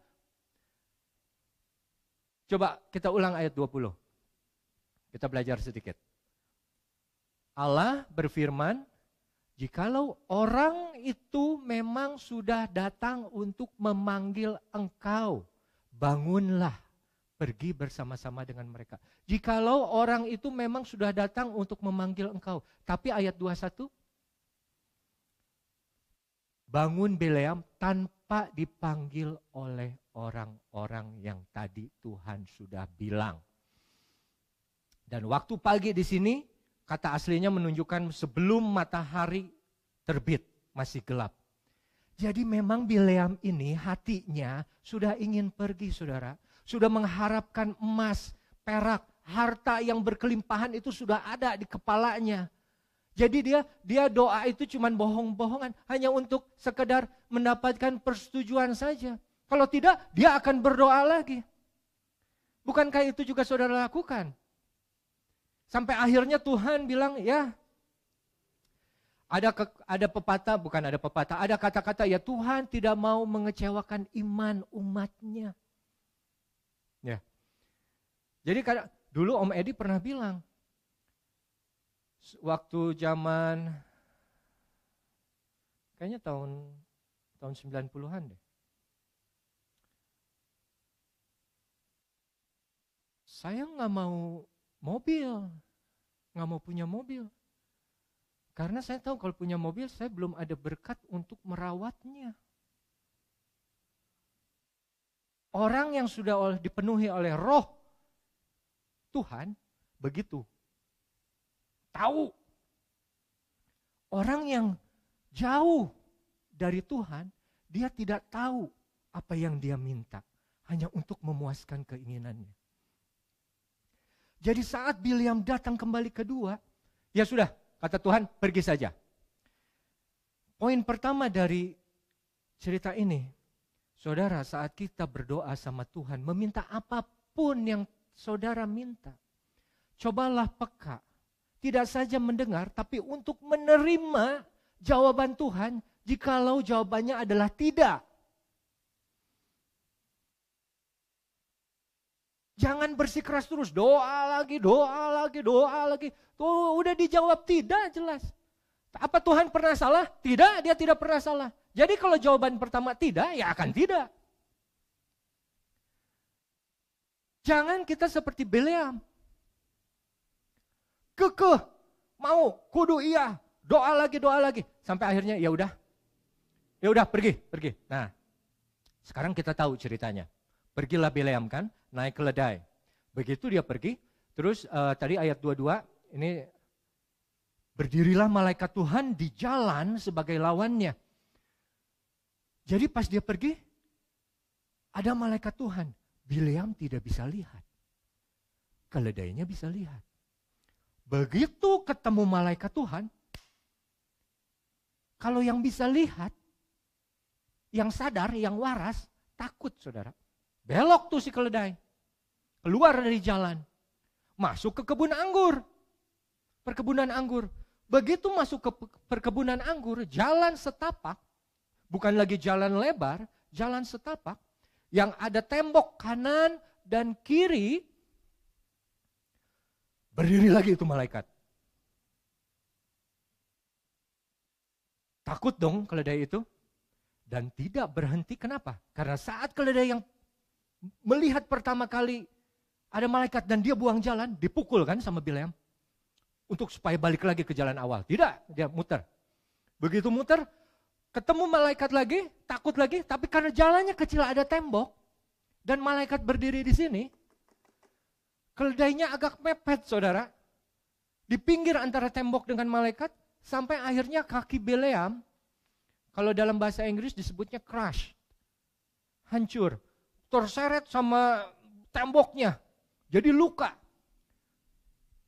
Coba kita ulang ayat 20. Kita belajar sedikit. Allah berfirman, jikalau orang itu memang sudah datang untuk memanggil engkau, bangunlah, pergi bersama-sama dengan mereka. Jikalau orang itu memang sudah datang untuk memanggil engkau. Tapi ayat 21, bangun Bileam tanpa dipanggil oleh orang-orang yang tadi Tuhan sudah bilang. Dan waktu pagi di sini, kata aslinya menunjukkan sebelum matahari terbit, masih gelap. Jadi memang Bileam ini hatinya sudah ingin pergi, saudara. Sudah mengharapkan emas, perak, harta yang berkelimpahan itu sudah ada di kepalanya. Jadi dia doa itu cuma bohong-bohongan, hanya untuk sekedar mendapatkan persetujuan saja. Kalau tidak, dia akan berdoa lagi. Bukankah itu juga saudara lakukan? Sampai akhirnya Tuhan bilang, ya ada pepatah, bukan ada pepatah, ada kata-kata, ya Tuhan tidak mau mengecewakan iman umatnya. Ya. Jadi dulu Om Edi pernah bilang, waktu zaman, kayaknya tahun 90-an deh. Saya nggak mau mobil, nggak mau punya mobil. Karena saya tahu kalau punya mobil, saya belum ada berkat untuk merawatnya. Orang yang sudah dipenuhi oleh roh Tuhan, begitu. Tahu. Orang yang jauh dari Tuhan, dia tidak tahu apa yang dia minta. Hanya untuk memuaskan keinginannya. Jadi saat Bileam datang kembali kedua, ya sudah, kata Tuhan, pergi saja. Poin pertama dari cerita ini, saudara, saat kita berdoa sama Tuhan, meminta apapun yang saudara minta, cobalah peka. Tidak saja mendengar, tapi untuk menerima jawaban Tuhan, jikalau jawabannya adalah tidak. Jangan bersikeras terus, doa lagi. Tuh udah dijawab tidak jelas. Apa Tuhan pernah salah? Tidak, dia tidak pernah salah. Jadi kalau jawaban pertama tidak, ya akan tidak. Jangan kita seperti Bileam. Kekeh, mau, kudu iya, doa lagi. Sampai akhirnya ya udah pergi. Nah, sekarang kita tahu ceritanya. Pergilah Bileam kan, naik keledai. Begitu dia pergi, terus tadi ayat 22, ini berdirilah malaikat Tuhan di jalan sebagai lawannya. Jadi pas dia pergi, ada malaikat Tuhan. Bileam tidak bisa lihat. Keledainya bisa lihat. Begitu ketemu malaikat Tuhan, kalau yang bisa lihat, yang sadar, yang waras, takut saudara. Belok tuh si keledai, keluar dari jalan, masuk ke kebun anggur, perkebunan anggur. Begitu masuk ke perkebunan anggur, jalan setapak, bukan lagi jalan lebar, jalan setapak, yang ada tembok kanan dan kiri, berdiri lagi itu malaikat. Takut dong keledai itu, dan tidak berhenti. Kenapa? Karena saat keledai yang melihat pertama kali ada malaikat dan dia buang jalan, dipukul kan sama Bileam. Untuk supaya balik lagi ke jalan awal. Tidak, dia muter. Begitu muter, ketemu malaikat lagi, takut lagi, tapi karena jalannya kecil ada tembok, dan malaikat berdiri di sini, keledainya agak mepet saudara. Di pinggir antara tembok dengan malaikat, sampai akhirnya kaki Bileam Kalau dalam bahasa Inggris disebutnya crush. Hancur. Terseret sama temboknya. Jadi luka.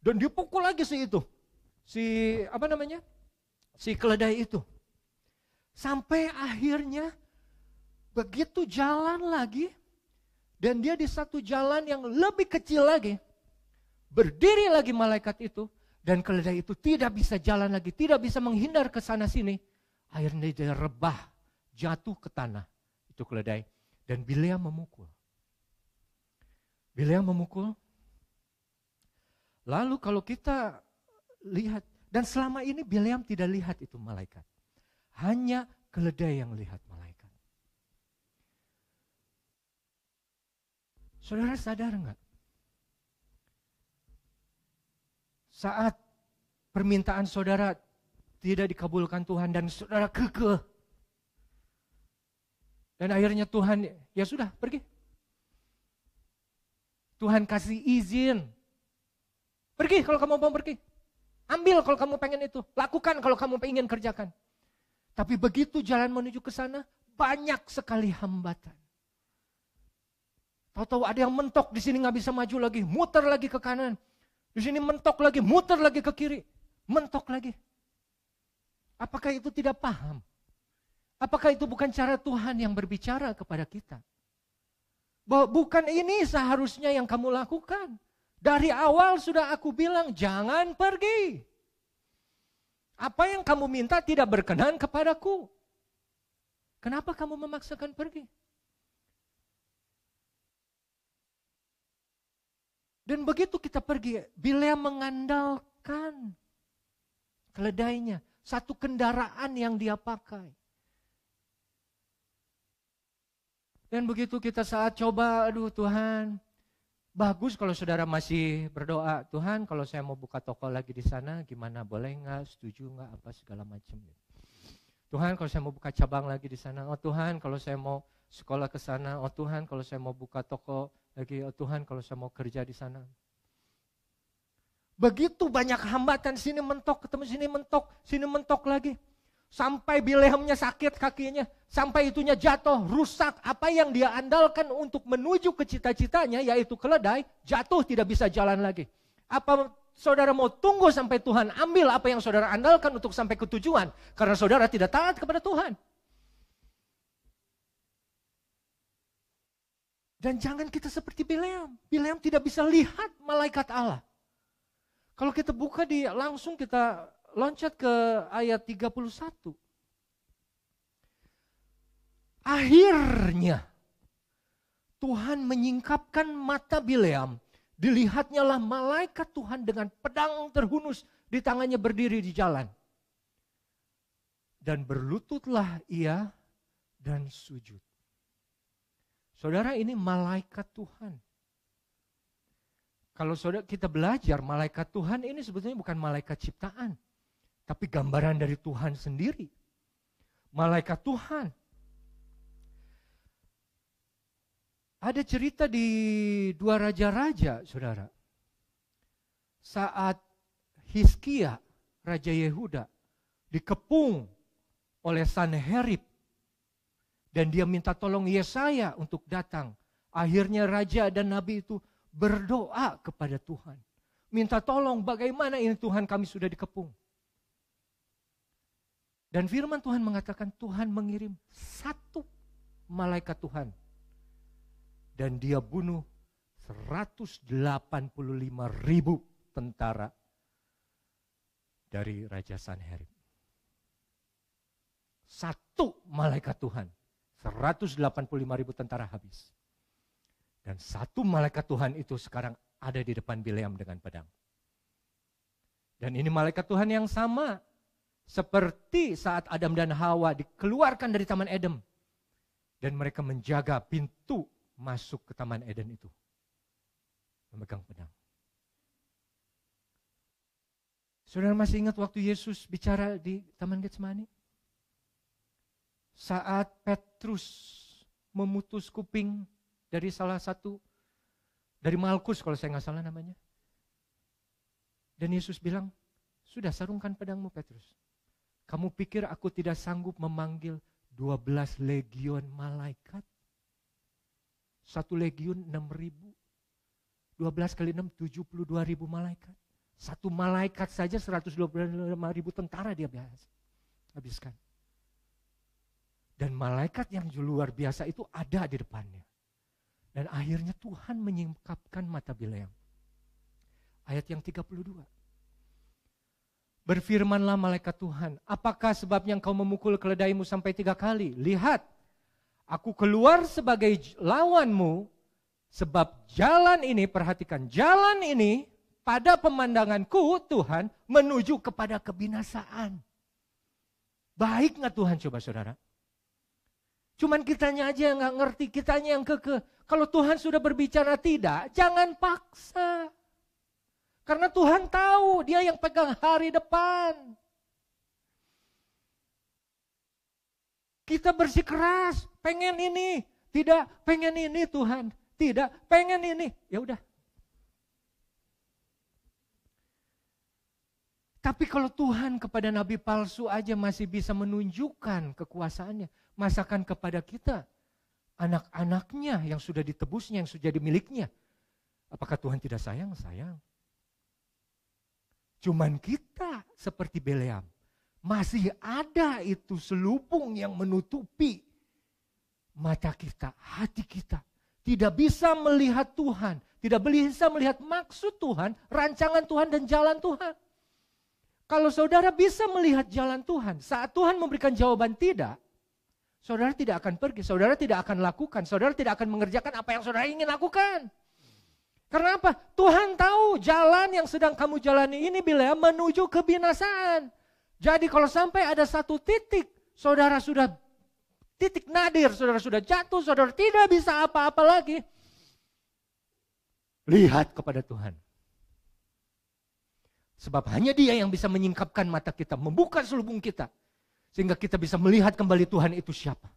Dan dipukul lagi si keledai itu. Sampai akhirnya begitu jalan lagi, dan dia di satu jalan yang lebih kecil lagi, berdiri lagi malaikat itu, dan keledai itu tidak bisa jalan lagi, tidak bisa menghindar ke sana sini. Akhirnya dia rebah, jatuh ke tanah, itu keledai. Dan Bileam memukul. Lalu kalau kita lihat, dan selama ini Bileam tidak lihat itu malaikat. Hanya keledai yang lihat malaikat. Saudara sadar enggak? Saat permintaan saudara tidak dikabulkan Tuhan dan saudara kekeh. Dan akhirnya Tuhan, ya sudah pergi. Tuhan kasih izin. Pergi kalau kamu mau pergi. Ambil kalau kamu pengen itu. Lakukan kalau kamu ingin kerjakan. Tapi begitu jalan menuju ke sana, banyak sekali hambatan. Tahu-tahu ada yang mentok di sini nggak bisa maju lagi, muter lagi ke kanan. Di sini mentok lagi, muter lagi ke kiri. Mentok lagi. Apakah itu tidak paham? Apakah itu bukan cara Tuhan yang berbicara kepada kita? Bahwa bukan ini seharusnya yang kamu lakukan. Dari awal sudah aku bilang jangan pergi. Apa yang kamu minta tidak berkenan kepadaku. Kenapa kamu memaksakan pergi? Dan begitu kita pergi, Bileam mengandalkan keledainya. Satu kendaraan yang dia pakai. Dan begitu kita saat coba, aduh Tuhan, bagus kalau saudara masih berdoa, Tuhan kalau saya mau buka toko lagi di sana, gimana, boleh nggak, setuju nggak, apa segala macam. Tuhan kalau saya mau buka cabang lagi di sana, oh Tuhan kalau saya mau sekolah ke sana, oh Tuhan kalau saya mau buka toko lagi, oh Tuhan kalau saya mau kerja di sana. Begitu banyak hambatan, sini mentok, ketemu sini mentok lagi. Sampai Bileamnya sakit kakinya, sampai itunya jatuh, rusak. Apa yang dia andalkan untuk menuju ke cita-citanya, yaitu keledai, jatuh tidak bisa jalan lagi. Apa saudara mau tunggu sampai Tuhan ambil apa yang saudara andalkan untuk sampai ke tujuan? Karena saudara tidak taat kepada Tuhan. Dan jangan kita seperti Bileam. Bileam tidak bisa lihat malaikat Allah. Kalau kita buka langsung kita loncat ke ayat 31. Akhirnya Tuhan menyingkapkan mata Bileam. Dilihatnya lah malaikat Tuhan dengan pedang terhunus di tangannya berdiri di jalan. Dan berlututlah ia dan sujud. Saudara, ini malaikat Tuhan. Kalau saudara kita belajar, malaikat Tuhan ini sebetulnya bukan malaikat ciptaan. Tapi gambaran dari Tuhan sendiri. Malaikat Tuhan. Ada cerita di 2 Raja-Raja, saudara. Saat Hizkia, Raja Yehuda, dikepung oleh Sanherib. Dan dia minta tolong Yesaya untuk datang. Akhirnya raja dan nabi itu berdoa kepada Tuhan. Minta tolong, bagaimana ini Tuhan, kami sudah dikepung. Dan firman Tuhan mengatakan Tuhan mengirim satu malaikat Tuhan. Dan dia bunuh 185.000 tentara dari Raja Sanherib. Satu malaikat Tuhan. 185.000 tentara habis. Dan satu malaikat Tuhan itu sekarang ada di depan Bileam dengan pedang. Dan ini malaikat Tuhan yang sama seperti saat Adam dan Hawa dikeluarkan dari Taman Eden. Dan mereka menjaga pintu masuk ke Taman Eden itu. Memegang pedang. Saudara masih ingat waktu Yesus bicara di Taman Getsemani? Saat Petrus memutus kuping dari salah satu, dari Malkus kalau saya nggak salah namanya. Dan Yesus bilang, sudah sarungkan pedangmu Petrus. Kamu pikir aku tidak sanggup memanggil 12 legion malaikat? 1 legion 6.000. 12 kali 6, 72.000 malaikat. Satu malaikat saja 125.000 tentara dia habiskan. Dan malaikat yang luar biasa itu ada di depannya. Dan akhirnya Tuhan menyingkapkan mata Bileam. Ayat yang 32. Berfirmanlah malaikat Tuhan, apakah sebabnya engkau memukul keledaimu sampai 3 kali? Lihat, aku keluar sebagai lawanmu, sebab jalan ini, perhatikan, jalan ini pada pemandanganku Tuhan menuju kepada kebinasaan. Baik gak Tuhan coba saudara? Cuman kitanya aja yang gak ngerti, kitanya yang kekeh. Kalau Tuhan sudah berbicara tidak, jangan paksa. Karena Tuhan tahu, dia yang pegang hari depan. Kita bersikeras, pengen ini, tidak, pengen ini Tuhan, tidak, pengen ini, ya udah. Tapi kalau Tuhan kepada nabi palsu aja masih bisa menunjukkan kekuasaannya, masakan kepada kita, anak-anaknya yang sudah ditebusnya, yang sudah dimilikinya, apakah Tuhan tidak sayang? Sayang. Cuman kita seperti Bileam, masih ada itu selubung yang menutupi mata kita, hati kita. Tidak bisa melihat Tuhan, tidak bisa melihat maksud Tuhan, rancangan Tuhan dan jalan Tuhan. Kalau saudara bisa melihat jalan Tuhan, saat Tuhan memberikan jawaban tidak, saudara tidak akan pergi, saudara tidak akan lakukan, saudara tidak akan mengerjakan apa yang saudara ingin lakukan. Karena apa? Tuhan tahu jalan yang sedang kamu jalani ini Bileam menuju kebinasaan. Jadi kalau sampai ada satu titik, saudara sudah titik nadir, saudara sudah jatuh, saudara tidak bisa apa-apa lagi. Lihat kepada Tuhan. Sebab hanya Dia yang bisa menyingkapkan mata kita, membuka selubung kita. Sehingga kita bisa melihat kembali Tuhan itu siapa.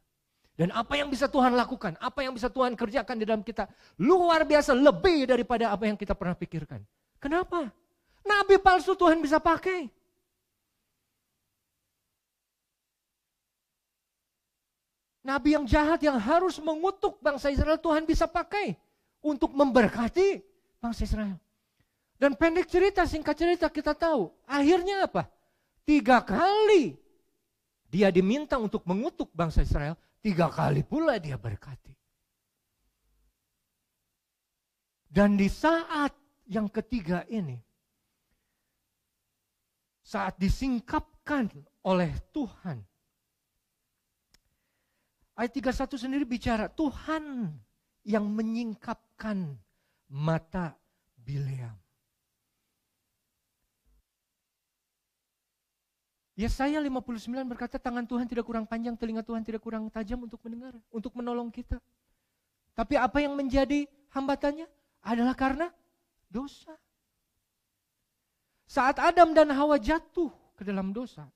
Dan apa yang bisa Tuhan lakukan, apa yang bisa Tuhan kerjakan di dalam kita. Luar biasa, lebih daripada apa yang kita pernah pikirkan. Kenapa? Nabi palsu Tuhan bisa pakai. Nabi yang jahat yang harus mengutuk bangsa Israel Tuhan bisa pakai. Untuk memberkati bangsa Israel. Dan pendek cerita, singkat cerita kita tahu. Akhirnya apa? 3 kali dia diminta untuk mengutuk bangsa Israel. 3 kali pula dia berkati. Dan di saat yang ketiga ini, saat disingkapkan oleh Tuhan, ayat 31 sendiri bicara, Tuhan yang menyingkapkan mata Bileam. Yesaya 59 berkata, tangan Tuhan tidak kurang panjang, telinga Tuhan tidak kurang tajam untuk mendengar, untuk menolong kita. Tapi apa yang menjadi hambatannya adalah karena dosa. Saat Adam dan Hawa jatuh ke dalam dosa,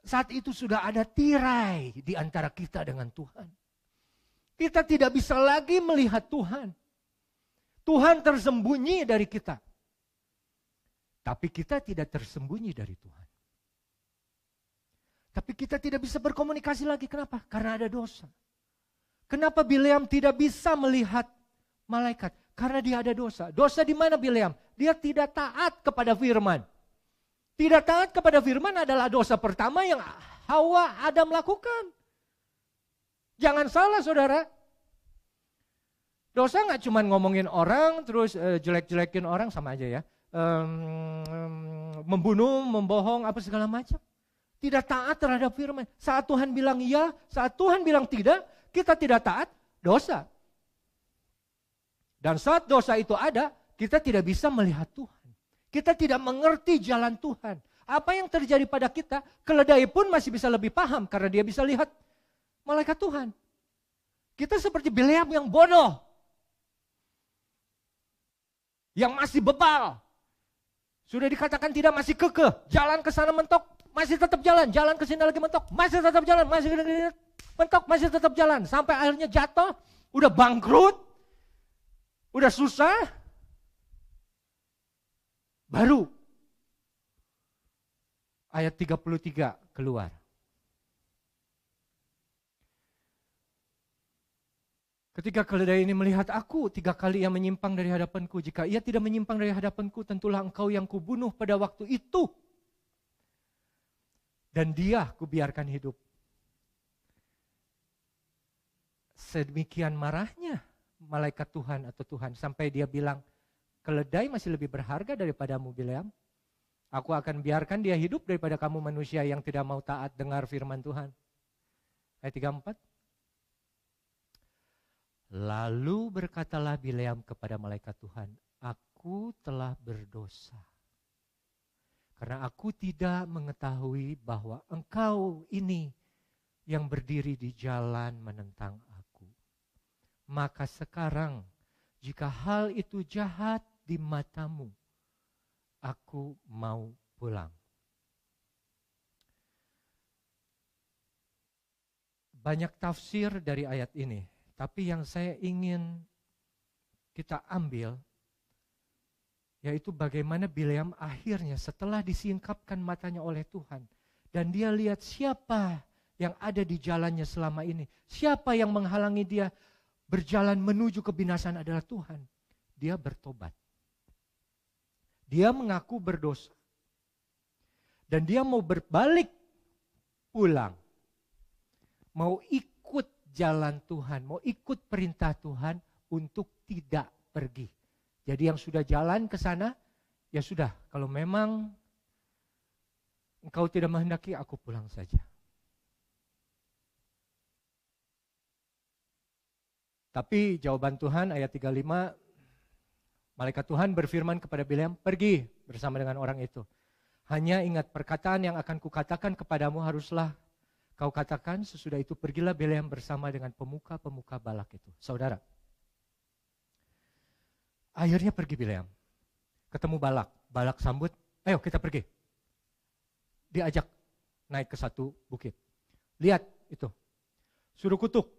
saat itu sudah ada tirai di antara kita dengan Tuhan. Kita tidak bisa lagi melihat Tuhan. Tuhan tersembunyi dari kita. Tapi kita tidak tersembunyi dari Tuhan. Tapi kita tidak bisa berkomunikasi lagi. Kenapa? Karena ada dosa. Kenapa Bileam tidak bisa melihat malaikat? Karena dia ada dosa. Dosa di mana Bileam? Dia tidak taat kepada firman. Tidak taat kepada firman adalah dosa pertama yang Hawa Adam lakukan. Jangan salah saudara. Dosa gak cuma ngomongin orang, terus jelek-jelekin orang, sama aja ya. Membunuh, membohong, apa segala macam. Tidak taat terhadap firman. Saat Tuhan bilang iya, saat Tuhan bilang tidak, kita tidak taat, dosa. Dan saat dosa itu ada, kita tidak bisa melihat Tuhan. Kita tidak mengerti jalan Tuhan. Apa yang terjadi pada kita, keledai pun masih bisa lebih paham karena dia bisa lihat malaikat Tuhan. Kita seperti Bileam yang bodoh. Yang masih bebal. Sudah dikatakan tidak, masih kekeh. Jalan ke sana mentok, masih tetap jalan. Jalan ke sini lagi mentok, masih tetap jalan. Masih mentok, masih tetap jalan. Sampai akhirnya jatuh, udah bangkrut, udah susah. Baru ayat 33 keluar. Ketika keledai ini melihat aku, 3 kali ia menyimpang dari hadapanku. Jika ia tidak menyimpang dari hadapanku, tentulah engkau yang kubunuh pada waktu itu. Dan dia kubiarkan hidup. Sedemikian marahnya malaikat Tuhan atau Tuhan, sampai dia bilang, keledai masih lebih berharga daripadamu Bileam. Aku akan biarkan dia hidup daripada kamu manusia yang tidak mau taat dengar firman Tuhan. Ayat 34. Lalu berkatalah Bileam kepada malaikat Tuhan, aku telah berdosa. Karena aku tidak mengetahui bahwa engkau ini yang berdiri di jalan menentang aku. Maka sekarang, jika hal itu jahat di matamu, aku mau pulang. Banyak tafsir dari ayat ini. Tapi yang saya ingin kita ambil, yaitu bagaimana Bileam akhirnya setelah disingkapkan matanya oleh Tuhan, dan dia lihat siapa yang ada di jalannya selama ini, siapa yang menghalangi dia berjalan menuju kebinasaan adalah Tuhan. Dia bertobat. Dia mengaku berdosa. Dan dia mau berbalik pulang. Mau ikut jalan Tuhan, mau ikut perintah Tuhan untuk tidak pergi. Jadi yang sudah jalan ke sana, ya sudah, kalau memang engkau tidak menghendaki, aku pulang saja. Tapi jawaban Tuhan ayat 35, malaikat Tuhan berfirman kepada Bileam, pergi bersama dengan orang itu. Hanya ingat perkataan yang akan kukatakan kepadamu haruslah kau katakan, sesudah itu pergilah Bileam bersama dengan pemuka-pemuka Balak itu. Saudara, akhirnya pergi Bileam. Ketemu Balak. Balak sambut, ayo kita pergi. Diajak naik ke satu bukit. Lihat itu, suruh kutuk.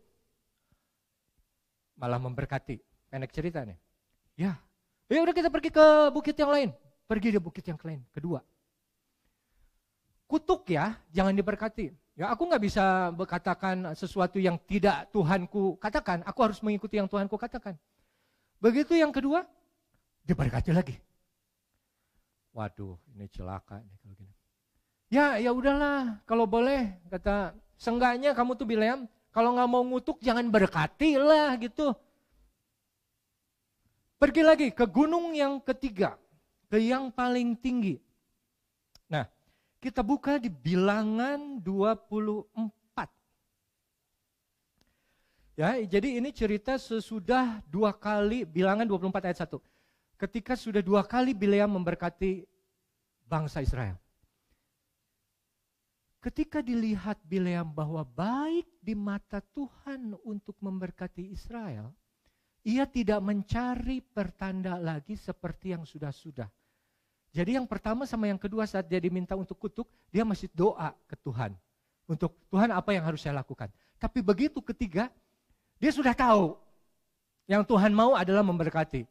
Malah memberkati. Pendek cerita nih. Ya udah kita pergi ke bukit yang lain. Pergi di bukit yang lain. Kedua, kutuk ya, jangan diberkati. Ya aku gak bisa berkatakan sesuatu yang tidak Tuhanku katakan. Aku harus mengikuti yang Tuhanku katakan. Begitu yang kedua, diberkati lagi. Waduh, ini celaka nih kalau gini. Ya udahlah, kalau boleh, kata seenggaknya kamu tuh Bileam, kalau gak mau ngutuk jangan berkati lah gitu. Pergi lagi ke gunung yang ketiga, ke yang paling tinggi. Nah, kita buka di Bilangan 24. Ya, jadi ini cerita sesudah 2 kali, Bilangan 24 ayat 1. Ketika sudah 2 kali Bileam memberkati bangsa Israel. Ketika dilihat Bileam bahwa baik di mata Tuhan untuk memberkati Israel, ia tidak mencari pertanda lagi seperti yang sudah-sudah. Jadi yang pertama sama yang kedua saat dia diminta untuk kutuk, dia masih doa ke Tuhan. Untuk Tuhan apa yang harus saya lakukan. Tapi begitu ketiga, dia sudah tahu yang Tuhan mau adalah memberkati.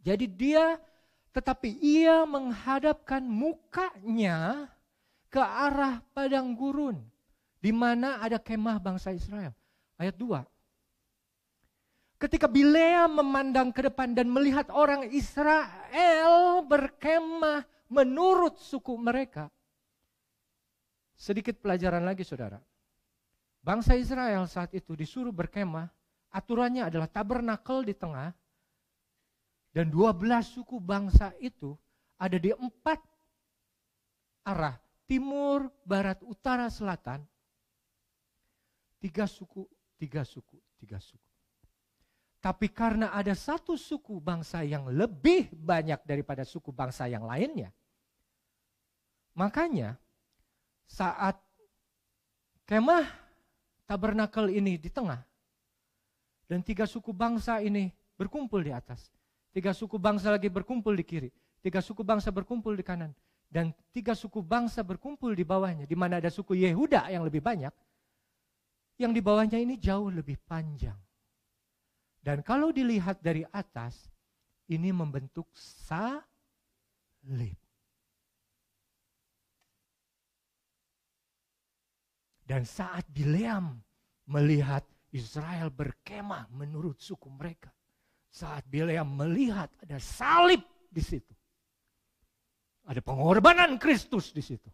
Jadi tetapi ia menghadapkan mukanya ke arah padang gurun. Di mana ada kemah bangsa Israel. Ayat 2. Ketika Bileam memandang ke depan dan melihat orang Israel berkemah menurut suku mereka. Sedikit pelajaran lagi saudara. Bangsa Israel saat itu disuruh berkemah, aturannya adalah tabernakel di tengah. Dan 12 suku bangsa itu ada di 4 arah. Timur, barat, utara, selatan. 3 suku. Tapi karena ada satu suku bangsa yang lebih banyak daripada suku bangsa yang lainnya, makanya saat kemah tabernakel ini di tengah, dan 3 suku bangsa ini berkumpul di atas, 3 suku bangsa lagi berkumpul di kiri, 3 suku bangsa berkumpul di kanan, dan 3 suku bangsa berkumpul di bawahnya, di mana ada suku Yehuda yang lebih banyak, yang di bawahnya ini jauh lebih panjang. Dan kalau dilihat dari atas, ini membentuk salib. Dan saat Bileam melihat Israel berkemah menurut suku mereka, saat Bileam melihat ada salib di situ, ada pengorbanan Kristus di situ,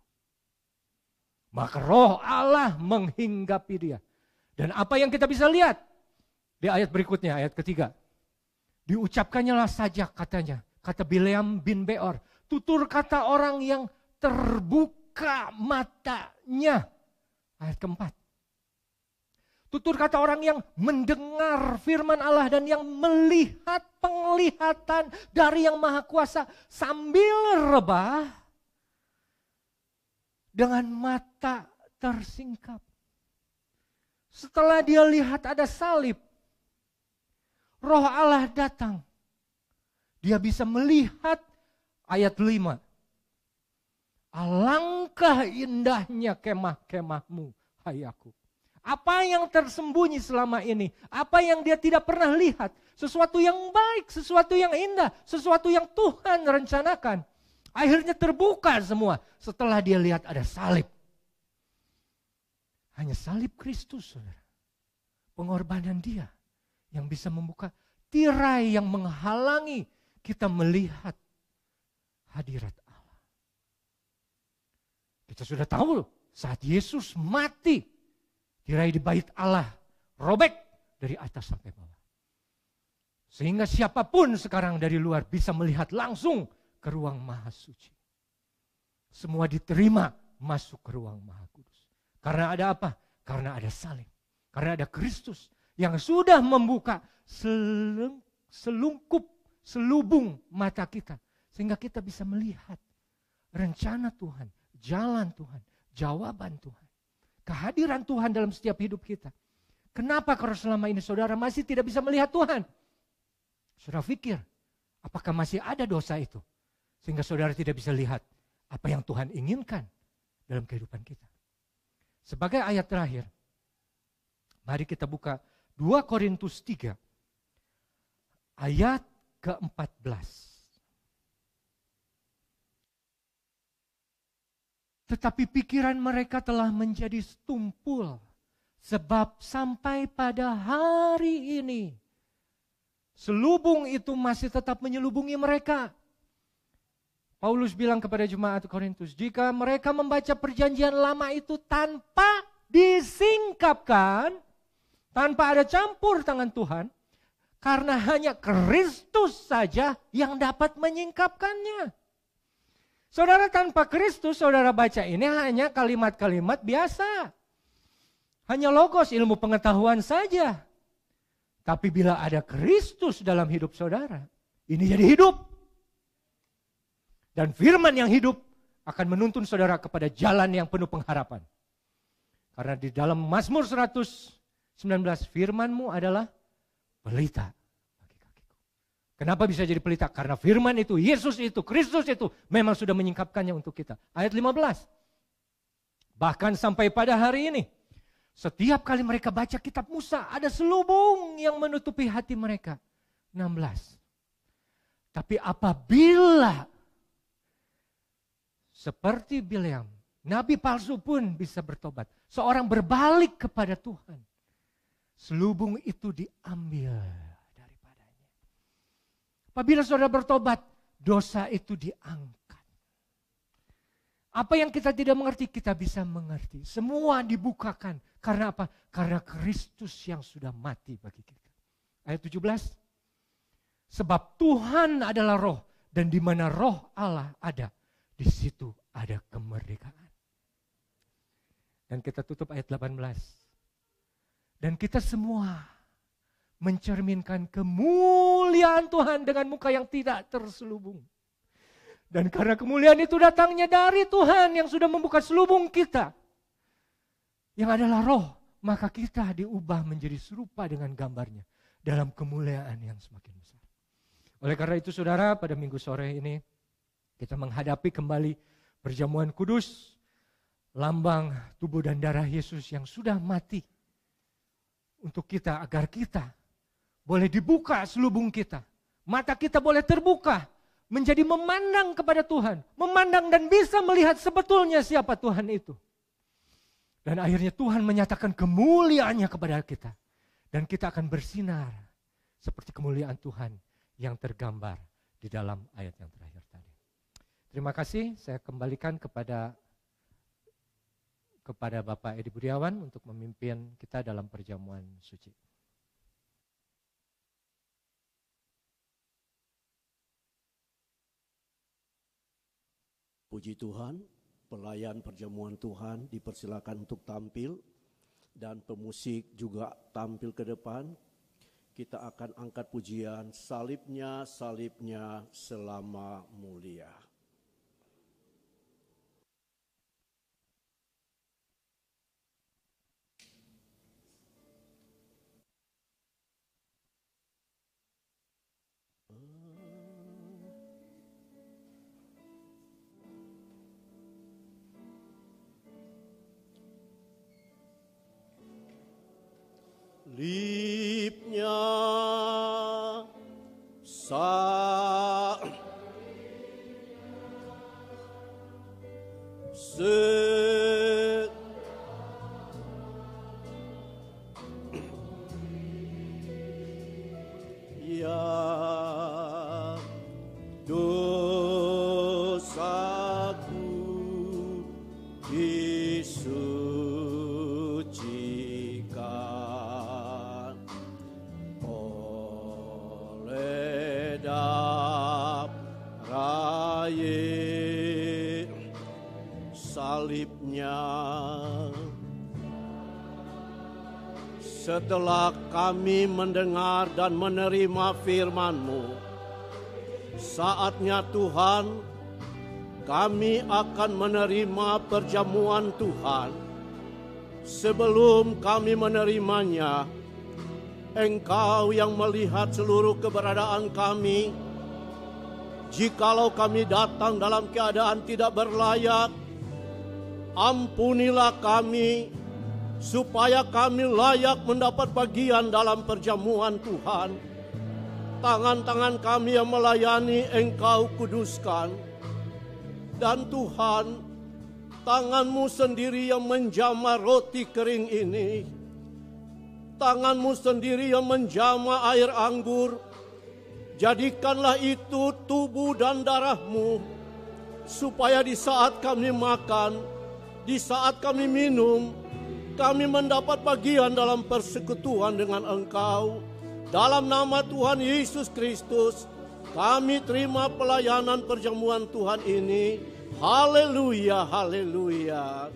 maka roh Allah menghinggapi dia. Dan apa yang kita bisa lihat di ayat berikutnya, ayat ketiga. Diucapkannya lah saja katanya, kata Bileam bin Beor, tutur kata orang yang terbuka matanya. Ayat keempat. Tutur kata orang yang mendengar firman Allah dan yang melihat penglihatan dari Yang Maha Kuasa sambil rebah dengan mata tersingkap. Setelah dia lihat ada salib, Roh Allah datang. Dia bisa melihat ayat 5. Alangkah indahnya kemah-kemahmu, hai Yakub. Apa yang tersembunyi selama ini, apa yang dia tidak pernah lihat, sesuatu yang baik, sesuatu yang indah, sesuatu yang Tuhan rencanakan. Akhirnya terbuka semua setelah dia lihat ada salib. Hanya salib Kristus, saudara. Pengorbanan dia yang bisa membuka tirai yang menghalangi kita melihat hadirat Allah. Kita sudah tahu saat Yesus mati, tirai di bait Allah robek dari atas sampai bawah. Sehingga siapapun sekarang dari luar bisa melihat langsung ke ruang Maha Suci. Semua diterima masuk ke ruang Maha Kudus. Karena ada apa? Karena ada salib. Karena ada Kristus yang sudah membuka selubung mata kita. Sehingga kita bisa melihat rencana Tuhan, jalan Tuhan, jawaban Tuhan. Kehadiran Tuhan dalam setiap hidup kita. Kenapa kalau selama ini saudara masih tidak bisa melihat Tuhan? Saudara pikir, apakah masih ada dosa itu? Sehingga saudara tidak bisa lihat apa yang Tuhan inginkan dalam kehidupan kita. Sebagai ayat terakhir, mari kita buka 2 Korintus 3, ayat ke-14. Tetapi pikiran mereka telah menjadi tumpul, sebab sampai pada hari ini, selubung itu masih tetap menyelubungi mereka. Paulus bilang kepada jemaat Korintus, jika mereka membaca perjanjian lama itu tanpa disingkapkan, tanpa ada campur tangan Tuhan, karena hanya Kristus saja yang dapat menyingkapkannya. Saudara, tanpa Kristus, saudara baca ini hanya kalimat-kalimat biasa. Hanya logos, ilmu pengetahuan saja. Tapi bila ada Kristus dalam hidup saudara, ini jadi hidup. Dan firman yang hidup akan menuntun saudara kepada jalan yang penuh pengharapan. Karena di dalam Mazmur 119, firman-Mu adalah pelita bagi kakiku. Kenapa bisa jadi pelita? Karena firman itu, Yesus itu, Kristus itu memang sudah menyingkapkannya untuk kita. Ayat 15. Bahkan sampai pada hari ini, setiap kali mereka baca kitab Musa, ada selubung yang menutupi hati mereka. 16. Tapi apabila seperti Bileam, nabi palsu pun bisa bertobat. Seorang berbalik kepada Tuhan. Selubung itu diambil daripadanya. Apabila saudara bertobat, dosa itu diangkat. Apa yang kita tidak mengerti, kita bisa mengerti. Semua dibukakan. Karena apa? Karena Kristus yang sudah mati bagi kita. Ayat 17. Sebab Tuhan adalah roh, dan di mana roh Allah ada, di situ ada kemerdekaan. Dan kita tutup ayat 18. Dan kita semua mencerminkan kemuliaan Tuhan dengan muka yang tidak terselubung. Dan karena kemuliaan itu datangnya dari Tuhan yang sudah membuka selubung kita, yang adalah roh, maka kita diubah menjadi serupa dengan gambarnya dalam kemuliaan yang semakin besar. Oleh karena itu saudara, pada minggu sore ini kita menghadapi kembali perjamuan kudus, lambang tubuh dan darah Yesus yang sudah mati untuk kita, agar kita boleh dibuka selubung kita. Mata kita boleh terbuka, menjadi memandang kepada Tuhan. Memandang dan bisa melihat sebetulnya siapa Tuhan itu. Dan akhirnya Tuhan menyatakan kemuliaannya kepada kita. Dan kita akan bersinar seperti kemuliaan Tuhan yang tergambar di dalam ayat yang terakhir tadi. Terima kasih, saya kembalikan kepada Bapak Edi Budiawan untuk memimpin kita dalam perjamuan suci. Puji Tuhan, pelayan perjamuan Tuhan dipersilakan untuk tampil dan pemusik juga tampil ke depan. Kita akan angkat pujian salibnya, salibnya selama mulia. Lipnya setelah kami mendengar dan menerima firman-Mu, saatnya Tuhan, kami akan menerima perjamuan Tuhan. Sebelum kami menerimanya, Engkau yang melihat seluruh keberadaan kami. Jikalau kami datang dalam keadaan tidak berlayak, ampunilah kami, supaya kami layak mendapat bagian dalam perjamuan Tuhan. Tangan-tangan kami yang melayani Engkau kuduskan. Dan Tuhan, tangan-Mu sendiri yang menjamah roti kering ini. Tangan-Mu sendiri yang menjamah air anggur. Jadikanlah itu tubuh dan darah-Mu, supaya di saat kami makan, di saat kami minum, kami mendapat bagian dalam persekutuan dengan Engkau. Dalam nama Tuhan Yesus Kristus, kami terima pelayanan perjamuan Tuhan ini. Haleluya, haleluya.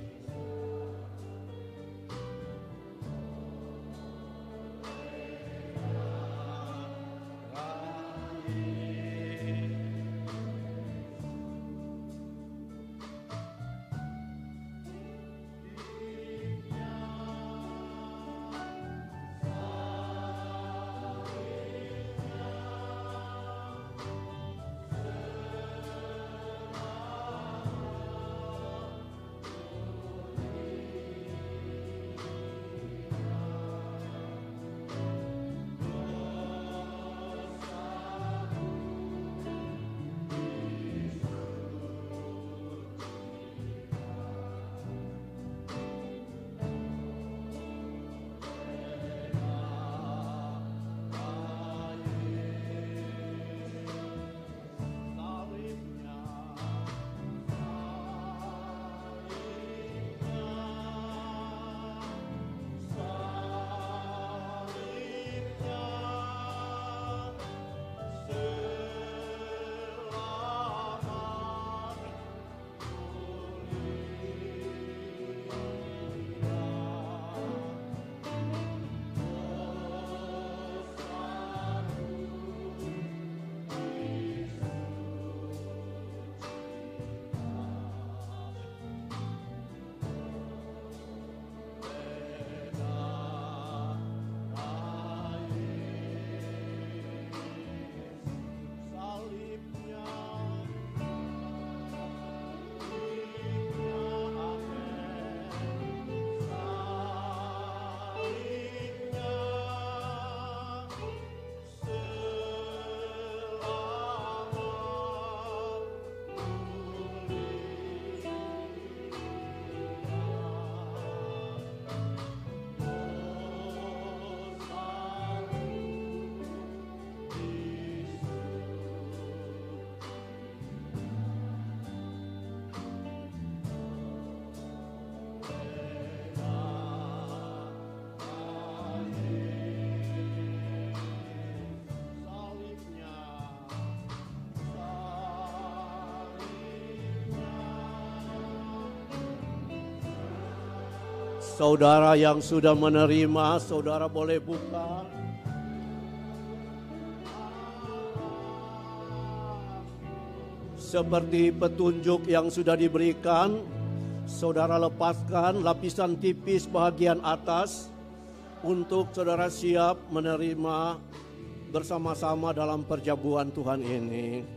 Saudara yang sudah menerima, saudara boleh buka. Seperti petunjuk yang sudah diberikan, saudara lepaskan lapisan tipis bagian atas untuk saudara siap menerima bersama-sama dalam perjamuan Tuhan ini.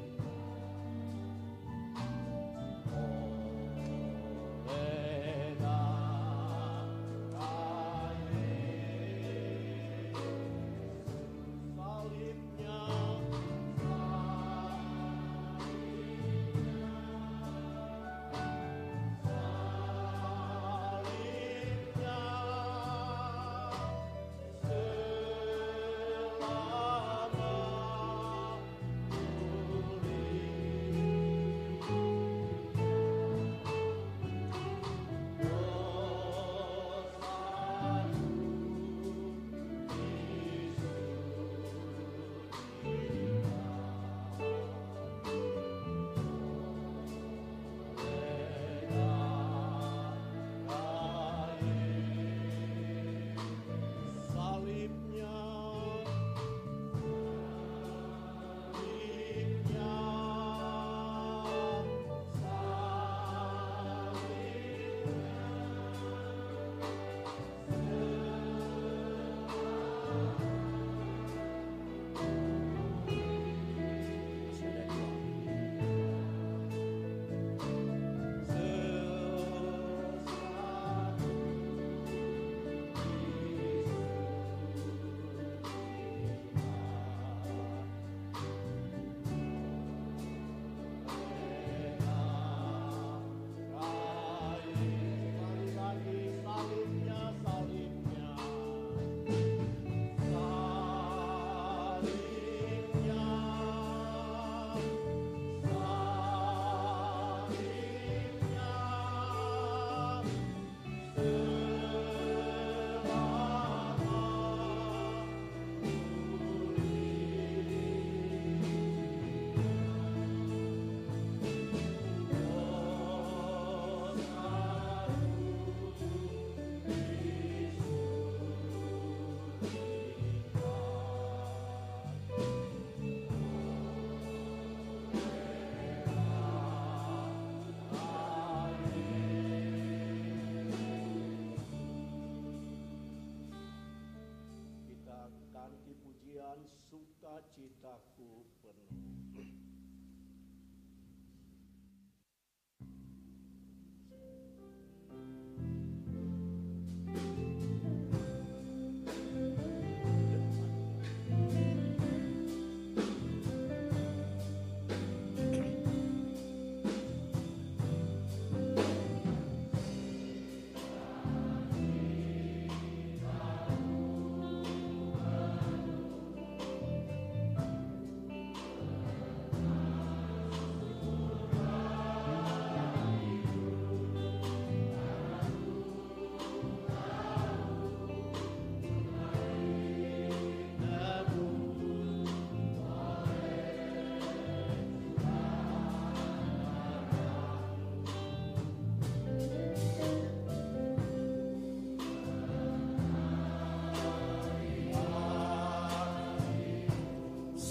Sukacitaku penuh.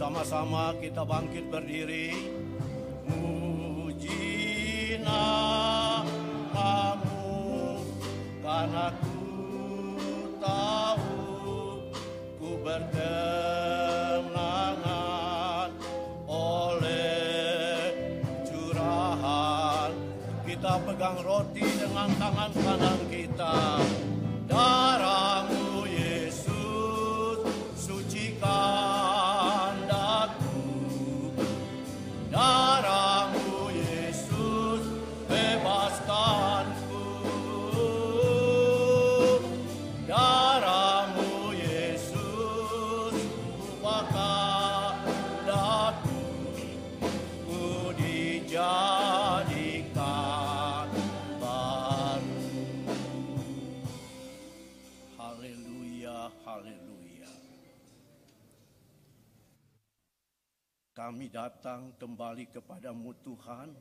Sama-sama kita bangkit berdiri. Muji namamu, karena ku tahu ku berkemenangan oleh curahan. Kita pegang roti dengan tangan kanan kita. Darahmu Yesus sucikan. Darahmu Yesus bebaskanku. Darahmu Yesus ubahkan daku. Ku dijadikan baru. Haleluya, haleluya. Kami datang kembali kepadamu Tuhan.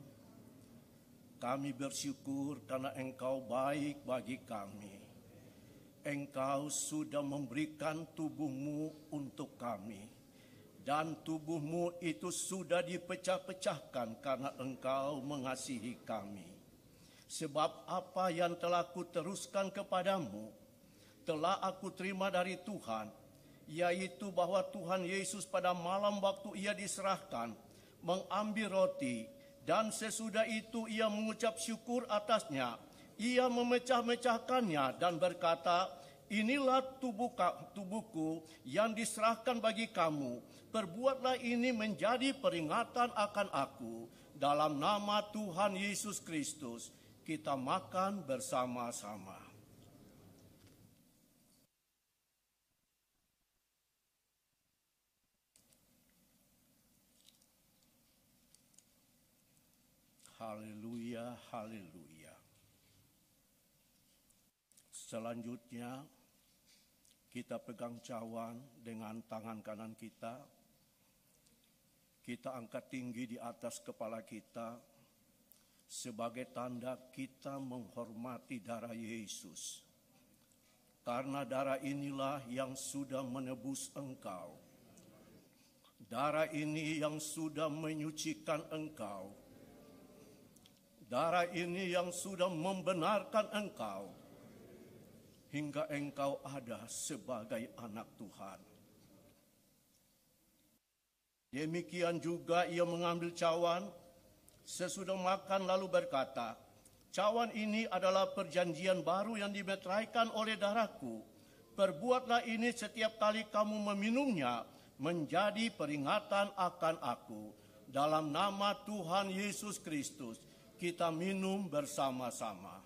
Kami bersyukur karena Engkau baik bagi kami. Engkau sudah memberikan tubuh-Mu untuk kami, dan tubuh-Mu itu sudah dipecah-pecahkan karena Engkau mengasihi kami. Sebab apa yang telah kuteruskan kepadamu, telah aku terima dari Tuhan, yaitu bahwa Tuhan Yesus pada malam waktu Ia diserahkan, mengambil roti, dan sesudah itu Ia mengucap syukur atasnya. Ia memecah-mecahkannya dan berkata, inilah tubuhku yang diserahkan bagi kamu. Perbuatlah ini menjadi peringatan akan aku. Dalam nama Tuhan Yesus Kristus, kita makan bersama-sama. Haleluya, haleluya. Selanjutnya, kita pegang cawan dengan tangan kanan kita. Kita angkat tinggi di atas kepala kita sebagai tanda kita menghormati darah Yesus. Karena darah inilah yang sudah menebus engkau. Darah ini yang sudah menyucikan engkau. Darah ini yang sudah membenarkan engkau hingga engkau ada sebagai anak Tuhan. Demikian juga Ia mengambil cawan sesudah makan lalu berkata, cawan ini adalah perjanjian baru yang dimeteraikan oleh darahku. Perbuatlah ini setiap kali kamu meminumnya menjadi peringatan akan aku. Dalam nama Tuhan Yesus Kristus, kita minum bersama-sama.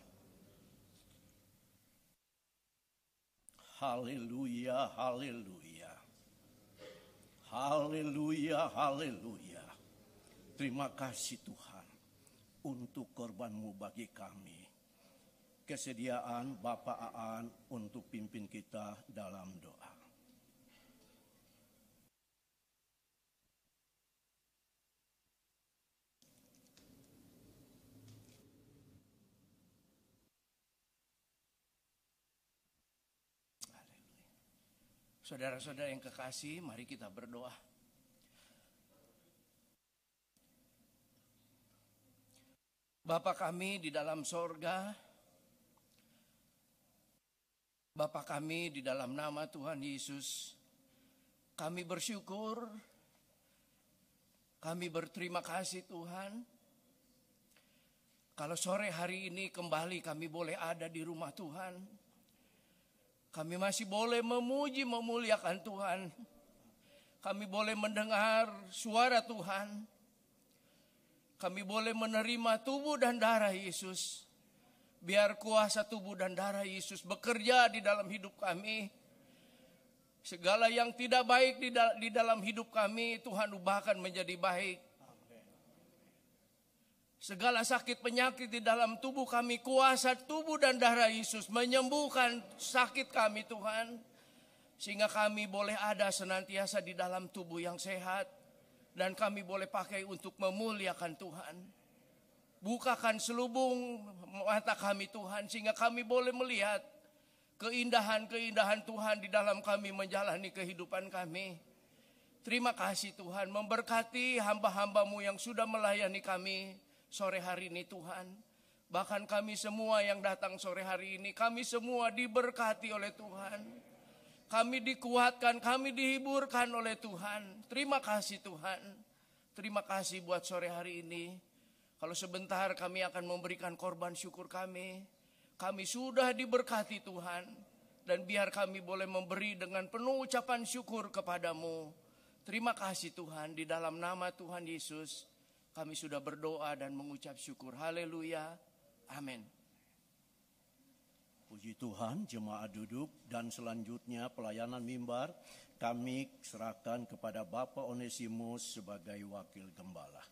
Haleluya, haleluya. Haleluya, haleluya. Terima kasih Tuhan untuk korban-Mu bagi kami. Kesediaan Bapak Aan untuk pimpin kita dalam doa. Saudara-saudara yang kekasih, mari kita berdoa. Bapa kami di dalam sorga, Bapa kami di dalam nama Tuhan Yesus, kami bersyukur, kami berterima kasih Tuhan. Kalau sore hari ini kembali kami boleh ada di rumah Tuhan. Kami masih boleh memuji, memuliakan Tuhan. Kami boleh mendengar suara Tuhan. Kami boleh menerima tubuh dan darah Yesus. Biar kuasa tubuh dan darah Yesus bekerja di dalam hidup kami. Segala yang tidak baik di dalam hidup kami, Tuhan ubahkan menjadi baik. Segala sakit penyakit di dalam tubuh kami, kuasa tubuh dan darah Yesus menyembuhkan sakit kami Tuhan. Sehingga kami boleh ada senantiasa di dalam tubuh yang sehat. Dan kami boleh pakai untuk memuliakan Tuhan. Bukakan selubung mata kami Tuhan, sehingga kami boleh melihat keindahan-keindahan Tuhan di dalam kami menjalani kehidupan kami. Terima kasih Tuhan, memberkati hamba-hamba-Mu yang sudah melayani kami sore hari ini Tuhan. Bahkan kami semua yang datang sore hari ini, kami semua diberkati oleh Tuhan. Kami dikuatkan, kami dihiburkan oleh Tuhan. Terima kasih Tuhan. Terima kasih buat sore hari ini. Kalau sebentar kami akan memberikan korban syukur kami. Kami sudah diberkati Tuhan. Dan biar kami boleh memberi dengan penuh ucapan syukur kepadamu. Terima kasih Tuhan, di dalam nama Tuhan Yesus kami sudah berdoa dan mengucap syukur. Haleluya. Amin. Puji Tuhan, jemaat duduk dan selanjutnya pelayanan mimbar kami serahkan kepada Bapak Onesimus sebagai wakil gembala.